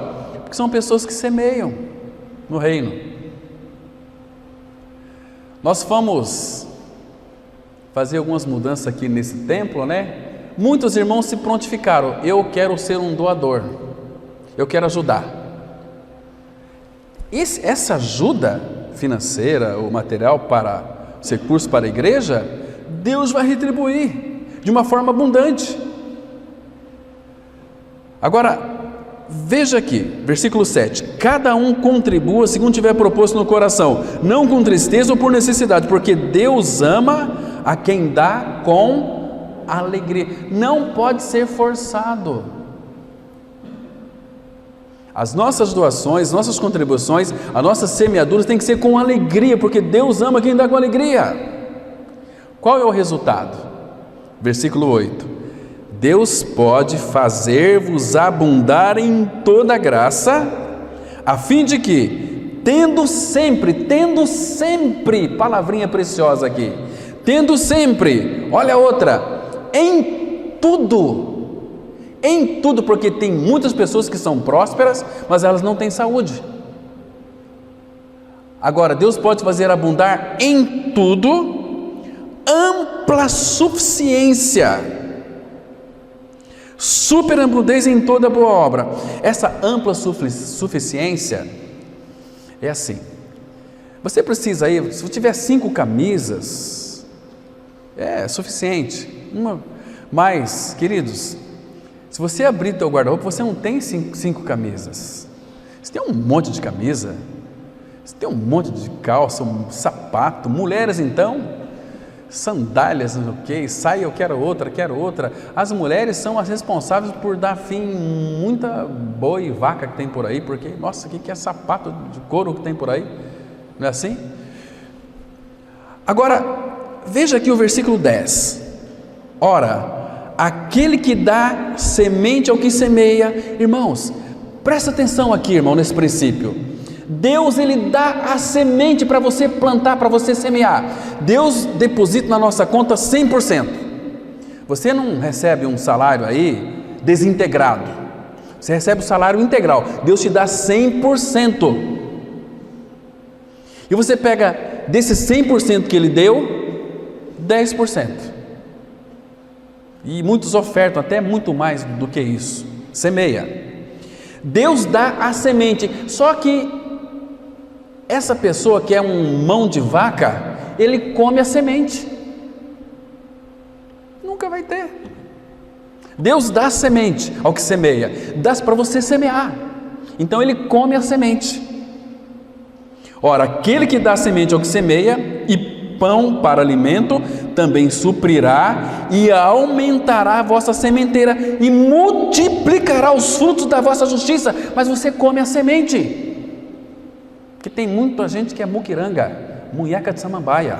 [SPEAKER 1] Porque são pessoas que semeiam no reino. Nós fomos fazer algumas mudanças aqui nesse templo, né? Muitos irmãos se prontificaram: eu quero ser um doador, eu quero ajudar. Essa ajuda financeira ou material para os recursos para a igreja, Deus vai retribuir de uma forma abundante. Agora, veja aqui, versículo 7: cada um contribua segundo tiver proposto no coração, não com tristeza ou por necessidade, porque Deus ama a quem dá com alegria. Não pode ser forçado. As nossas doações, nossas contribuições, as nossas semeaduras tem que ser com alegria, porque Deus ama quem dá com alegria. Qual é o resultado? Versículo 8: Deus pode fazer-vos abundar em toda graça, a fim de que, tendo sempre, palavrinha preciosa aqui, tendo sempre, olha a outra, em tudo, porque tem muitas pessoas que são prósperas, mas elas não têm saúde. Agora, Deus pode fazer abundar em tudo, ampla suficiência, superabundância em toda boa obra. Essa ampla suficiência é assim: você precisa aí, se você tiver 5 camisas, é suficiente. Mas, queridos, se você abrir teu guarda-roupa, você não tem 5 camisas. Você tem um monte de camisa, você tem um monte de calça, um sapato. Mulheres então, sandálias, não sei o que, saia, eu quero outra. As mulheres são as responsáveis por dar fim em muita boi e vaca que tem por aí, porque, nossa, o que é sapato de couro que tem por aí? Não é assim? Agora, veja aqui o versículo 10. Ora, aquele que dá semente ao que semeia. Irmãos, presta atenção aqui, irmão, nesse princípio. Deus, Ele dá a semente para você plantar, para você semear. Deus deposita na nossa conta 100%. Você não recebe um salário aí desintegrado, você recebe o salário integral. Deus te dá 100%. E você pega desse 100% que Ele deu, 10%. E muitos ofertam até muito mais do que isso. Semeia. Deus dá a semente. Só que essa pessoa que é um mão de vaca, ele come a semente. Nunca vai ter. Deus dá semente ao que semeia, dá para você semear, então Ele come a semente. Ora, aquele que dá semente ao que semeia e pão para alimento, também suprirá e aumentará a vossa sementeira e multiplicará os frutos da vossa justiça. Mas você come a semente, porque tem muita gente que é muquiranga, munheca de samambaia.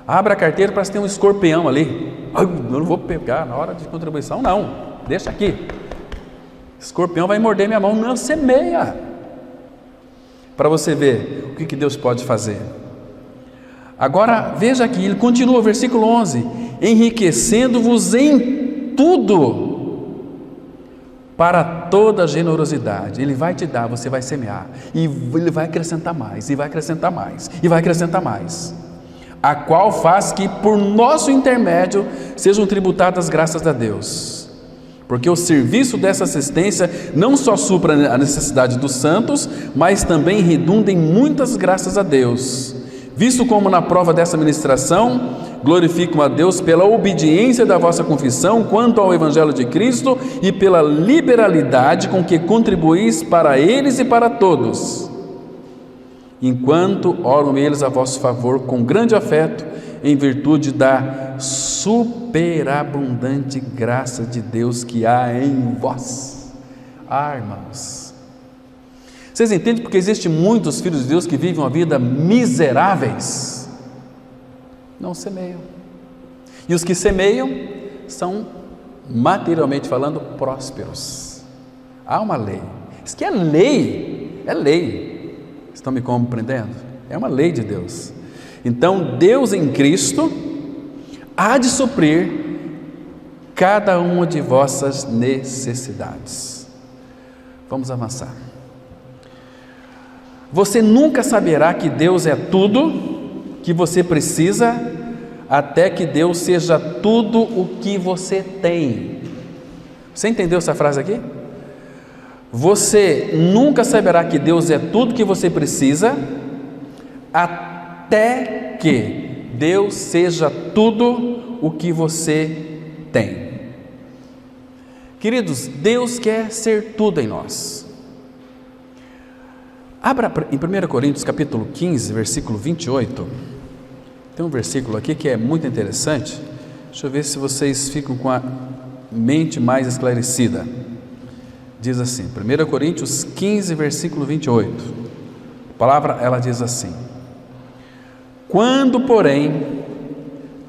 [SPEAKER 1] Abre a carteira para ter um escorpião ali. Ai, eu não vou pegar na hora de contribuição, não, deixa aqui, escorpião vai morder minha mão. Não, semeia, para você ver o que Deus pode fazer. Agora veja aqui, ele continua, versículo 11: enriquecendo-vos em tudo para toda generosidade. Ele vai te dar, você vai semear, e Ele vai acrescentar mais, e vai acrescentar mais, e vai acrescentar mais, a qual faz que por nosso intermédio sejam tributadas as graças a Deus, porque o serviço dessa assistência não só supra a necessidade dos santos, mas também redunda em muitas graças a Deus, visto como na prova dessa ministração glorificam a Deus pela obediência da vossa confissão quanto ao Evangelho de Cristo e pela liberalidade com que contribuís para eles e para todos, enquanto oram eles a vosso favor com grande afeto, em virtude da superabundante graça de Deus que há em vós. Irmãos, vocês entendem porque existem muitos filhos de Deus que vivem uma vida miseráveis? Não semeiam. E os que semeiam são, materialmente falando, prósperos. Há uma lei. Isso que é lei, é lei. Estão me compreendendo? É uma lei de Deus. Então Deus em Cristo há de suprir cada uma de vossas necessidades. Vamos avançar. Você nunca saberá que Deus é tudo que você precisa, até que Deus seja tudo o que você tem. Você entendeu essa frase aqui? Você nunca saberá que Deus é tudo que você precisa, até que Deus seja tudo o que você tem. Queridos, Deus quer ser tudo em nós. Abra em 1 Coríntios capítulo 15, versículo 28, tem um versículo aqui que é muito interessante. Deixa eu ver se vocês ficam com a mente mais esclarecida. Diz assim, 1 Coríntios 15, versículo 28, a palavra ela diz assim: quando porém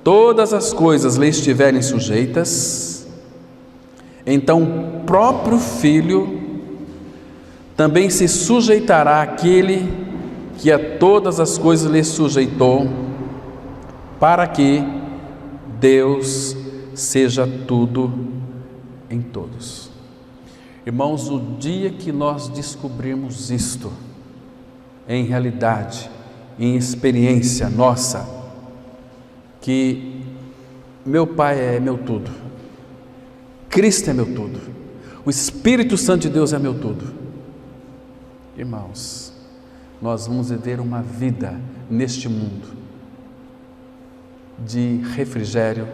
[SPEAKER 1] todas as coisas lhe estiverem sujeitas, então o próprio Filho também se sujeitará àquele que a todas as coisas lhe sujeitou, para que Deus seja tudo em todos. Irmãos, o dia que nós descobrirmos isto, em realidade, em experiência nossa, que meu Pai é meu tudo, Cristo é meu tudo, o Espírito Santo de Deus é meu tudo, irmãos, nós vamos viver uma vida neste mundo de refrigério,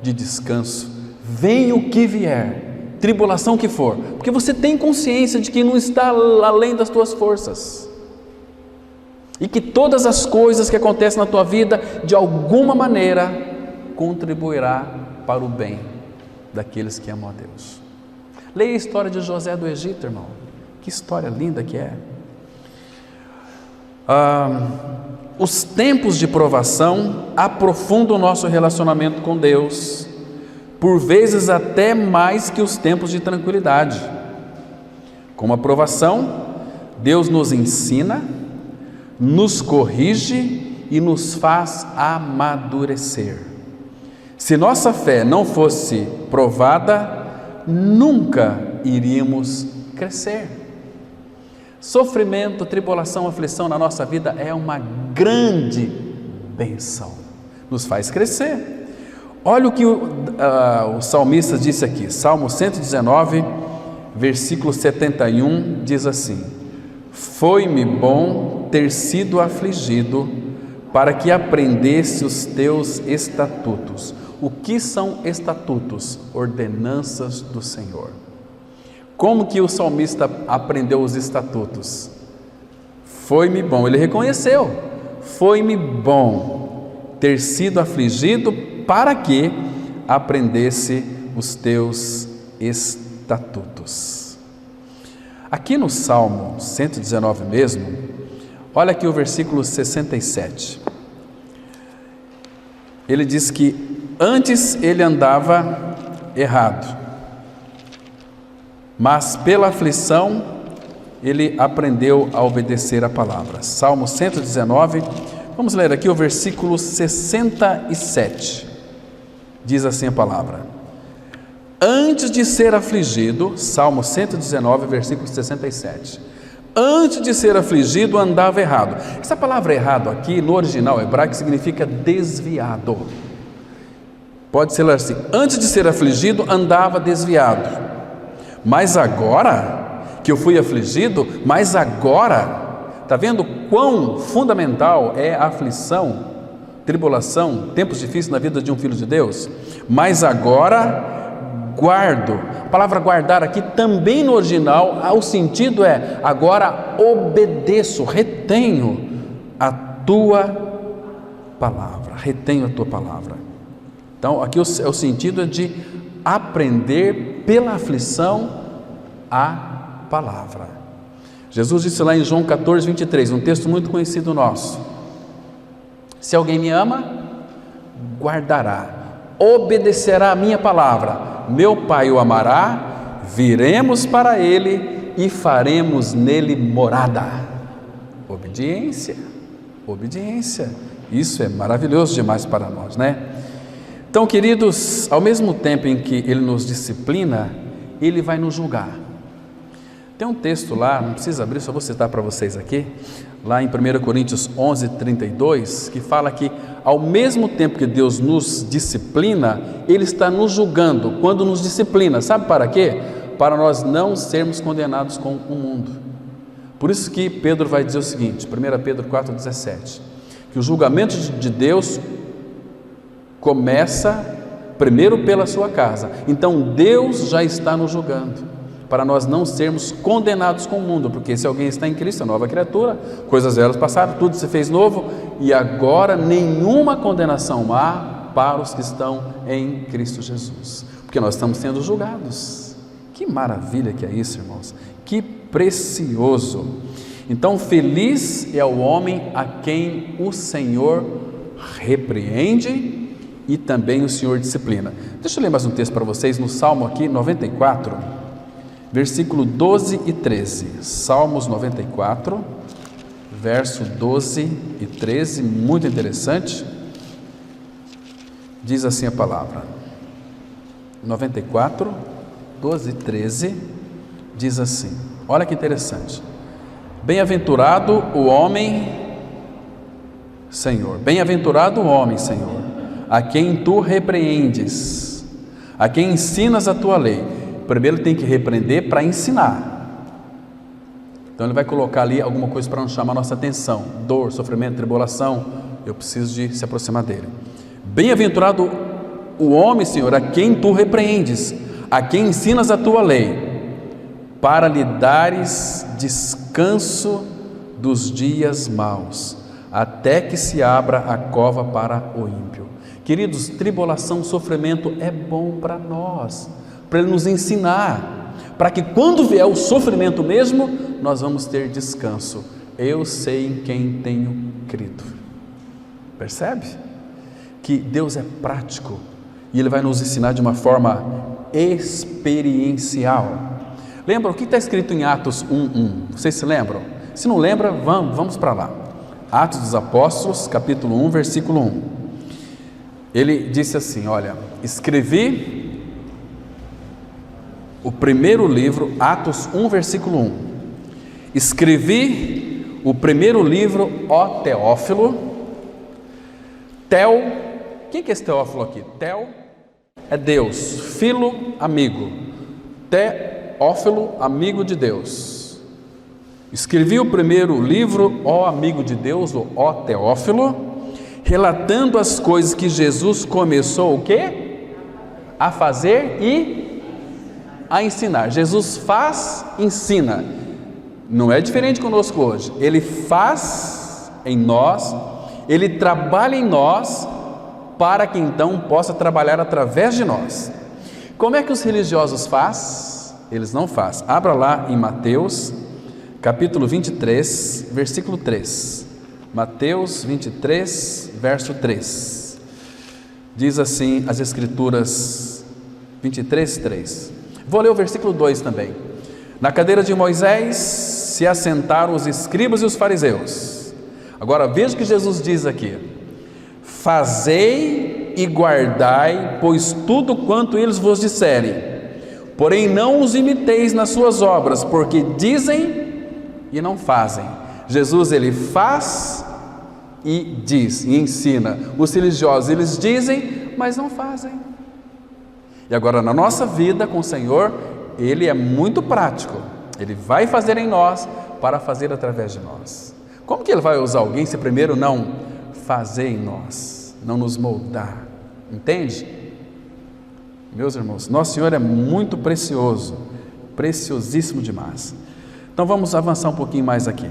[SPEAKER 1] de descanso, venha o que vier, tribulação que for, porque você tem consciência de que não está além das tuas forças, e que todas as coisas que acontecem na tua vida, de alguma maneira, contribuirá para o bem daqueles que amam a Deus. Leia a história de José do Egito, irmão, que história linda que é. Os tempos de provação aprofundam o nosso relacionamento com Deus, por vezes até mais que os tempos de tranquilidade. Com a provação, Deus nos ensina, nos corrige e nos faz amadurecer. Se nossa fé não fosse provada, nunca iríamos crescer. Sofrimento, tribulação, aflição na nossa vida é uma grande bênção, nos faz crescer. Olha o que o salmista disse aqui, Salmo 119, versículo 71, diz assim: foi-me bom ter sido afligido, para que aprendesse os teus estatutos. O que são estatutos? Ordenanças do Senhor. Como que o salmista aprendeu os estatutos? Foi-me bom, ele reconheceu, foi-me bom ter sido afligido para que aprendesse os teus estatutos. Aqui no Salmo 119 mesmo, olha aqui o versículo 67. Ele diz que antes ele andava errado, mas pela aflição ele aprendeu a obedecer a palavra. Salmo 119, vamos ler aqui o versículo 67. Diz assim a palavra: antes de ser afligido, Salmo 119, versículo 67. Antes de ser afligido, andava errado. Essa palavra errado aqui, no original hebraico, significa desviado. Pode ser assim: antes de ser afligido, andava desviado. Mas agora que eu fui afligido, mas agora, está vendo quão fundamental é a aflição, tribulação, tempos difíceis na vida de um filho de Deus? Mas agora guardo. A palavra guardar aqui também no original, o sentido é agora obedeço, retenho a tua palavra, retenho a tua palavra. Então aqui o sentido é de aprender pela aflição a palavra. Jesus disse lá em João 14, 23, um texto muito conhecido nosso: se alguém me ama, guardará, obedecerá a minha palavra, meu Pai o amará, viremos para ele e faremos nele morada. Obediência, obediência, isso é maravilhoso demais para nós, né? Então, queridos, ao mesmo tempo em que ele nos disciplina, ele vai nos julgar. Tem um texto lá, não precisa abrir, só vou citar para vocês aqui, lá em 1 Coríntios 11, 32, que fala que ao mesmo tempo que Deus nos disciplina, Ele está nos julgando quando nos disciplina. Sabe para quê? Para nós não sermos condenados com o mundo. Por isso que Pedro vai dizer o seguinte, 1 Pedro 4,17, que o julgamento de Deus começa primeiro pela sua casa. Então Deus já está nos julgando, para nós não sermos condenados com o mundo, porque se alguém está em Cristo, é nova criatura, coisas velhas passaram, tudo se fez novo, e agora nenhuma condenação há para os que estão em Cristo Jesus, porque nós estamos sendo julgados. Que maravilha que é isso, irmãos, que precioso. Então feliz é o homem a quem o Senhor repreende e também o Senhor disciplina. Deixa eu ler mais um texto para vocês, no Salmo aqui 94, versículo 12 e 13, Salmos 94, verso 12 e 13, muito interessante. Diz assim a palavra, 94, 12 e 13, diz assim, olha que interessante: bem-aventurado o homem, Senhor, bem-aventurado o homem, Senhor, a quem tu repreendes, a quem ensinas a tua lei. Primeiro tem que repreender para ensinar. Então ele vai colocar ali alguma coisa para não chamar a nossa atenção, dor, sofrimento, tribulação, eu preciso de se aproximar dele. Bem-aventurado o homem, Senhor, a quem tu repreendes, a quem ensinas a tua lei, para lhe dares descanso dos dias maus, até que se abra a cova para o ímpio. Queridos, tribulação, sofrimento é bom para nós, para Ele nos ensinar, para que quando vier o sofrimento mesmo, nós vamos ter descanso. Eu sei em quem tenho crido. Percebe? Que Deus é prático e Ele vai nos ensinar de uma forma experiencial. Lembra o que está escrito em Atos 1:1? Vocês se lembram? Se não lembra, vamos para lá. Atos dos Apóstolos, capítulo 1, versículo 1. Ele disse assim, olha, escrevi o primeiro livro, Atos 1, versículo 1. Escrevi o primeiro livro, ó Teófilo. Quem que é esse Teófilo aqui? Teo é Deus, filo, amigo. Teófilo, amigo de Deus. Escrevi o primeiro livro, ó amigo de Deus, ou ó Teófilo, relatando as coisas que Jesus começou o quê? A fazer e a ensinar. Jesus faz, ensina. Não é diferente conosco hoje. Ele faz em nós, Ele trabalha em nós, para que então possa trabalhar através de nós. Como é que os religiosos fazem? Eles não fazem. Abra lá em Mateus, capítulo 23, versículo 3. Mateus 23, verso 3. Diz assim as Escrituras, 23, 3. Vou ler o versículo 2 também. Na cadeira de Moisés se assentaram os escribas e os fariseus. Agora veja o que Jesus diz aqui: fazei e guardai, pois tudo quanto eles vos disserem, porém não os imiteis nas suas obras, porque dizem e não fazem. Jesus, ele faz e diz e ensina. Os religiosos, eles dizem, mas não fazem. E agora na nossa vida com o Senhor, Ele é muito prático. Ele vai fazer em nós para fazer através de nós. Como que Ele vai usar alguém se primeiro não fazer em nós, não nos moldar? Entende? Meus irmãos, nosso Senhor é muito precioso, preciosíssimo demais. Então vamos avançar um pouquinho mais aqui.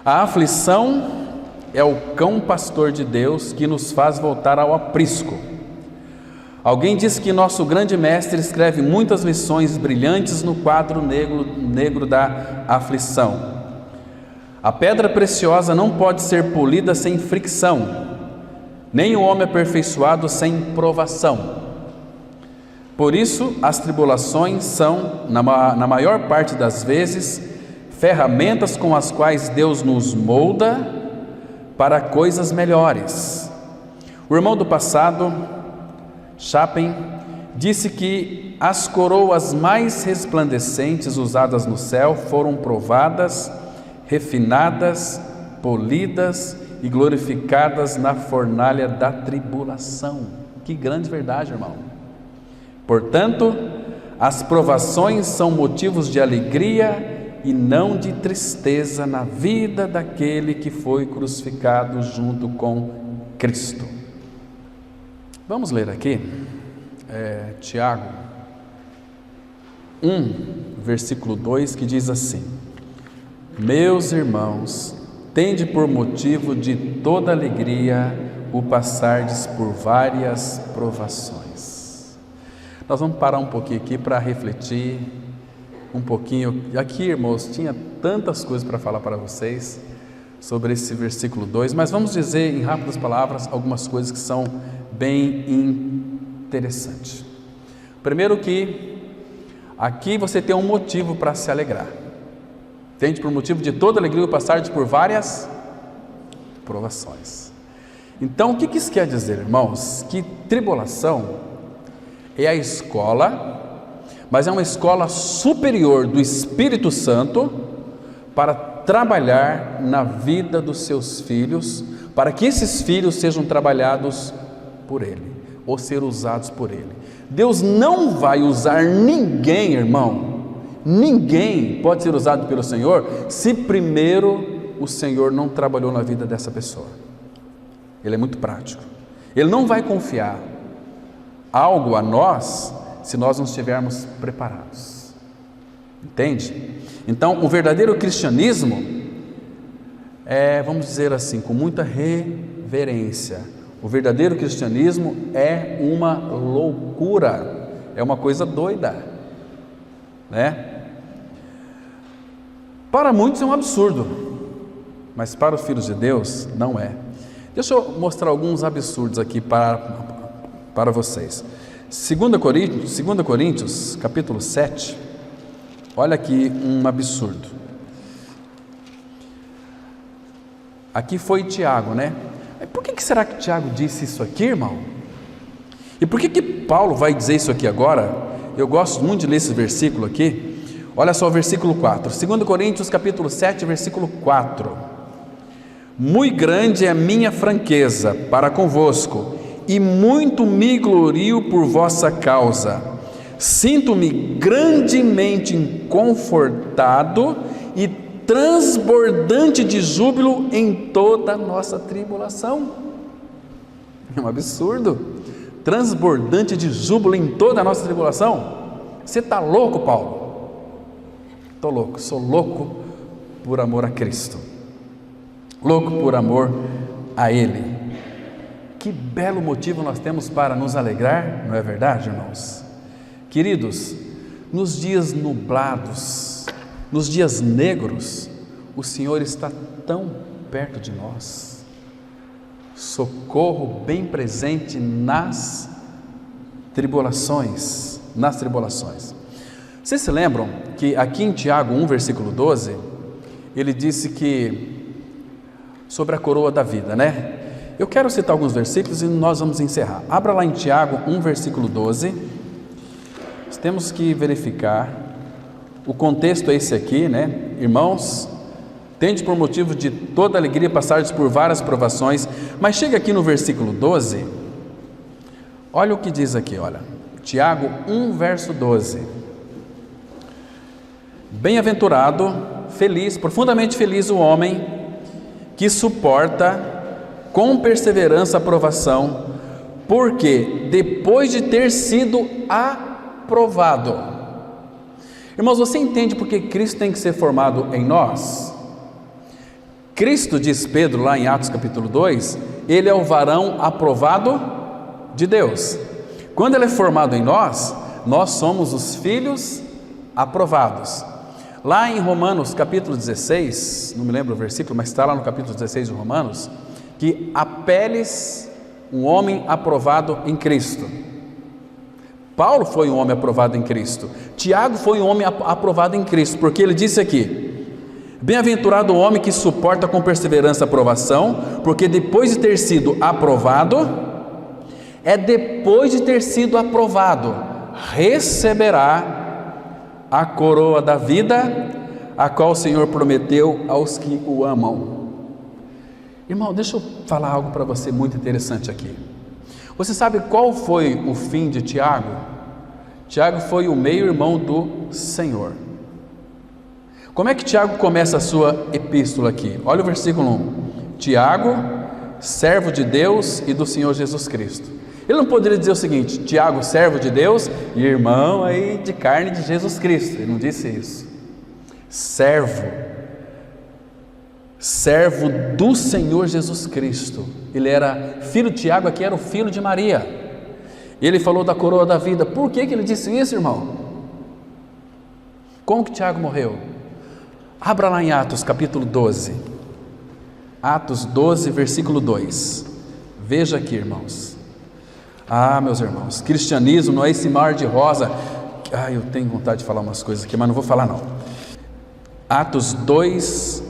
[SPEAKER 1] A aflição é o cão pastor de Deus que nos faz voltar ao aprisco. Alguém diz que nosso grande mestre escreve muitas lições brilhantes no quadro negro da aflição. A pedra preciosa não pode ser polida sem fricção, nem o homem aperfeiçoado sem provação. Por isso, as tribulações são, na maior parte das vezes, ferramentas com as quais Deus nos molda para coisas melhores. O irmão do passado, Chapin, disse que as coroas mais resplandecentes usadas no céu foram provadas, refinadas, polidas e glorificadas na fornalha da tribulação. Que grande verdade, irmão! Portanto, as provações são motivos de alegria e não de tristeza na vida daquele que foi crucificado junto com Cristo. Vamos ler aqui, Tiago 1, versículo 2, que diz assim: meus irmãos, tende por motivo de toda alegria o passardes por várias provações. Nós vamos parar um pouquinho aqui para refletir um pouquinho. Aqui, irmãos, tinha tantas coisas para falar para vocês sobre esse versículo 2, mas vamos dizer em rápidas palavras algumas coisas que são bem interessantes. Primeiro que aqui você tem um motivo para se alegrar. Tende por motivo de toda alegria o passardes por várias provações. Então, o que isso quer dizer, irmãos? Que tribulação é a escola, mas é uma escola superior do Espírito Santo para trabalhar na vida dos seus filhos, para que esses filhos sejam trabalhados por Ele, ou ser usados por Ele. Deus não vai usar ninguém, irmão, ninguém pode ser usado pelo Senhor, se primeiro o Senhor não trabalhou na vida dessa pessoa. Ele é muito prático. Ele não vai confiar algo a nós, se nós não estivermos preparados. Entende? Então, o verdadeiro cristianismo é, vamos dizer assim, com muita reverência, o verdadeiro cristianismo é uma loucura, é uma coisa doida, né? Para muitos é um absurdo, mas para os filhos de Deus não é. Deixa eu mostrar alguns absurdos aqui para vocês. 2 Coríntios, capítulo 7, olha aqui um absurdo. Aqui foi Tiago, né? Por que será que Tiago disse isso aqui, irmão? E por que Paulo vai dizer isso aqui agora? Eu gosto muito de ler esse versículo aqui. Olha só o versículo 4, 2 Coríntios capítulo 7, versículo 4. Muito grande é a minha franqueza para convosco, e muito me glorio por vossa causa. Sinto-me grandemente confortado e transbordante de júbilo em toda a nossa tribulação. É um absurdo. Transbordante de júbilo em toda a nossa tribulação. Você está louco, Paulo? Estou louco, sou louco por amor a Cristo, louco por amor a Ele. Que belo motivo nós temos para nos alegrar, não é verdade, irmãos? Queridos, nos dias nublados, nos dias negros, o Senhor está tão perto de nós. Socorro bem presente nas tribulações. Vocês se lembram que aqui em Tiago 1, versículo 12, ele disse que sobre a coroa da vida, né? Eu quero citar alguns versículos e nós vamos encerrar. Abra lá em Tiago 1, versículo 12. Nós temos que verificar, o contexto é esse aqui, né? Irmãos, tende por motivo de toda alegria passardes por várias provações, mas chega aqui no versículo 12, olha o que diz aqui, olha, Tiago 1, verso 12. Bem-aventurado, feliz, profundamente feliz o homem que suporta com perseverança a provação, porque depois de ter sido aprovado. Irmãos, você entende por que Cristo tem que ser formado em nós? Cristo, diz Pedro lá em Atos capítulo 2, ele é o varão aprovado de Deus. Quando ele é formado em nós, nós somos os filhos aprovados. Lá em Romanos capítulo 16, não me lembro o versículo, mas está lá no capítulo 16 de Romanos, que Apeles, um homem aprovado em Cristo. Paulo foi um homem aprovado em Cristo. Tiago foi um homem aprovado em Cristo, porque ele disse aqui: bem-aventurado o homem que suporta com perseverança a provação, porque depois de ter sido aprovado, depois de ter sido aprovado, receberá a coroa da vida, a qual o Senhor prometeu aos que o amam. Irmão, deixa eu falar algo para você muito interessante aqui. Você sabe qual foi o fim de Tiago? Tiago foi o meio-irmão do Senhor. Como é que Tiago começa a sua epístola aqui? Olha o versículo 1. Tiago, servo de Deus e do Senhor Jesus Cristo. Ele não poderia dizer o seguinte: Tiago, servo de Deus e irmão aí de carne de Jesus Cristo. Ele não disse isso. Servo do Senhor Jesus Cristo. Ele era filho de Tiago, aqui era o filho de Maria. Ele falou da coroa da vida. Por que ele disse isso, irmão? Como que Tiago morreu? Abra lá em Atos capítulo 12. Atos 12, versículo 2. Veja aqui, irmãos. Meus irmãos, cristianismo não é esse mar de rosa. Eu tenho vontade de falar umas coisas aqui, mas não vou falar não. Atos 2,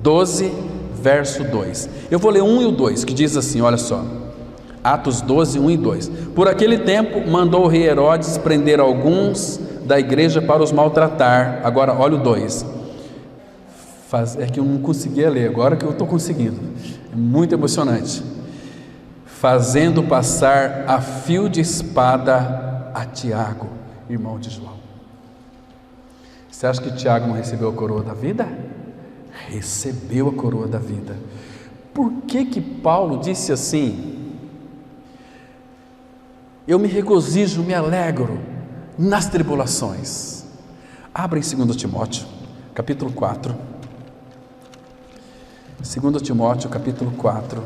[SPEAKER 1] 12, verso 2. Eu vou ler 1 e o 2, que diz assim, olha só. Atos 12, 1 e 2. Por aquele tempo mandou o rei Herodes prender alguns da igreja para os maltratar. Agora olha o 2. É que eu não conseguia ler, agora que eu estou conseguindo. É muito emocionante. Fazendo passar a fio de espada a Tiago, irmão de João. Você acha que Tiago não recebeu a coroa da vida? Recebeu a coroa da vida. Por que Paulo disse assim? Eu me regozijo, me alegro nas tribulações. Abra em 2 Timóteo, capítulo 4. 2 Timóteo, capítulo 4.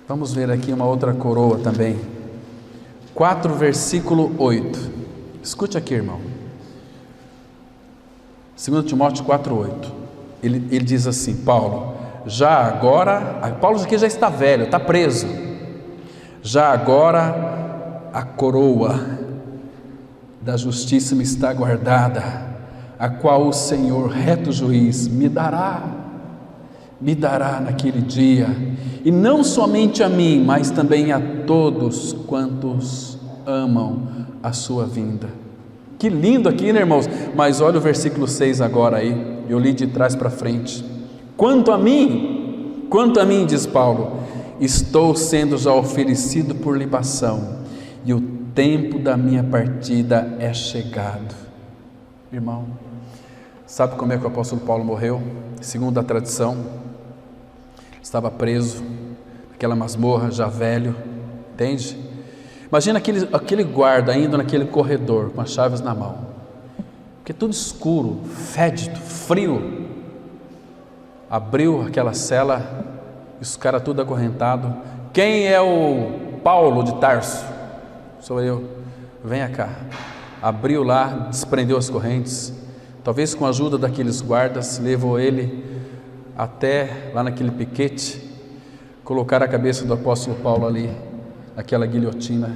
[SPEAKER 1] Vamos ver aqui uma outra coroa também. 4, versículo 8. Escute aqui, irmão. 2 Timóteo 4, 8. Ele diz assim, Paulo, já agora, Paulo aqui já está velho, está preso. Já agora a coroa da justiça me está guardada, a qual o Senhor, reto juiz, me dará naquele dia, e não somente a mim, mas também a todos quantos amam a sua vinda. Que lindo aqui, né, irmãos? Mas olha o versículo 6 agora aí, eu li de trás para frente. Quanto a mim, diz Paulo, estou sendo já oferecido por libação, e o tempo da minha partida é chegado. Irmão, sabe como é que o apóstolo Paulo morreu? Segundo a tradição, estava preso naquela masmorra, já velho, entende? Imagina aquele guarda indo naquele corredor com as chaves na mão, porque tudo escuro, fédido, frio. Abriu aquela cela e os caras tudo acorrentado. Quem é o Paulo de Tarso? Sou eu. Venha cá. Abriu lá, desprendeu as correntes, talvez com a ajuda daqueles guardas, levou ele até lá naquele piquete, colocar a cabeça do apóstolo Paulo ali, naquela guilhotina.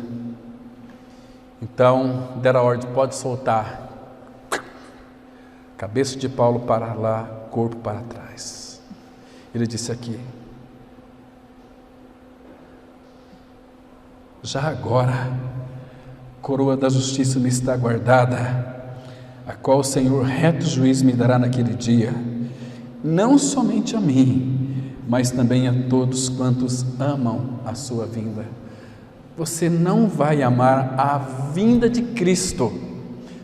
[SPEAKER 1] Então deram a ordem, pode soltar. Cabeça de Paulo para lá, corpo para trás. Ele disse aqui: já agora, coroa da justiça me está guardada, a qual o Senhor reto juiz me dará naquele dia, não somente a mim, mas também a todos quantos amam a sua vinda. Você não vai amar a vinda de Cristo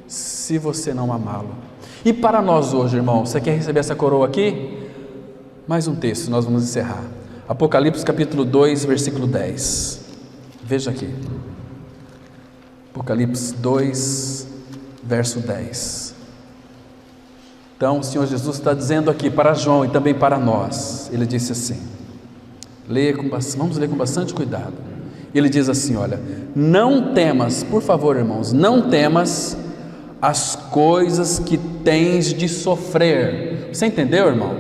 [SPEAKER 1] se você não amá-lo. E para nós hoje, irmão, você quer receber essa coroa aqui? Mais um texto, nós vamos encerrar. Apocalipse capítulo 2, versículo 10. Veja aqui. Apocalipse 2, verso 10. Então o Senhor Jesus está dizendo aqui para João e também para nós. Ele disse assim, vamos ler com bastante cuidado. Ele diz assim, olha: não temas, por favor, irmãos, não temas as coisas que tens de sofrer. Você entendeu, irmão?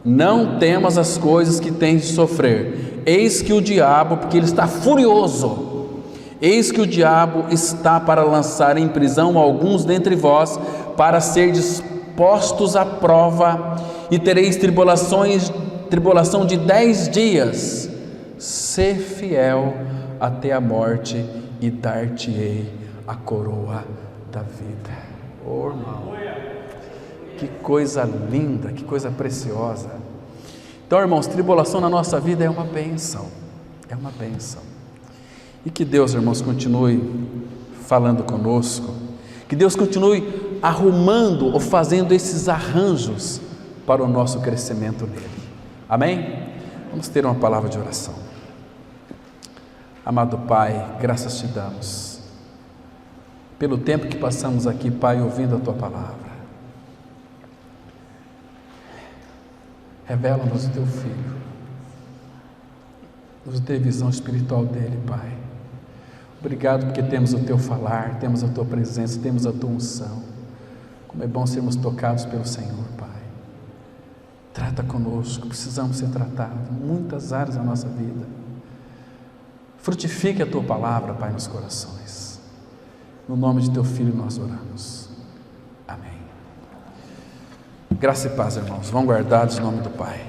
[SPEAKER 1] Não temas as coisas que tens de sofrer. Eis que o diabo, porque ele está furioso, eis que o diabo está para lançar em prisão alguns dentre vós, para serdes postos à prova, e tereis tribulação de 10 dias. Sê fiel até a morte, e dar-te-ei a coroa da vida. Oh, irmão, que coisa linda, que coisa preciosa. Então, irmãos, tribulação na nossa vida é uma bênção, é uma bênção. E que Deus, irmãos, continue falando conosco, que Deus continue arrumando ou fazendo esses arranjos para o nosso crescimento nele. Amém? Vamos ter uma palavra de oração. Amado Pai, graças te damos pelo tempo que passamos aqui, Pai, ouvindo a tua palavra. Revela-nos o teu Filho, nos dê visão espiritual dele, Pai. Obrigado porque temos o teu falar, temos a tua presença, temos a tua unção. Como é bom sermos tocados pelo Senhor, Pai. Trata conosco, precisamos ser tratados em muitas áreas da nossa vida. Frutifique a tua palavra, Pai, nos corações. No nome de teu Filho nós oramos. Amém. Graça e paz, irmãos. Vão guardados em nome do Pai.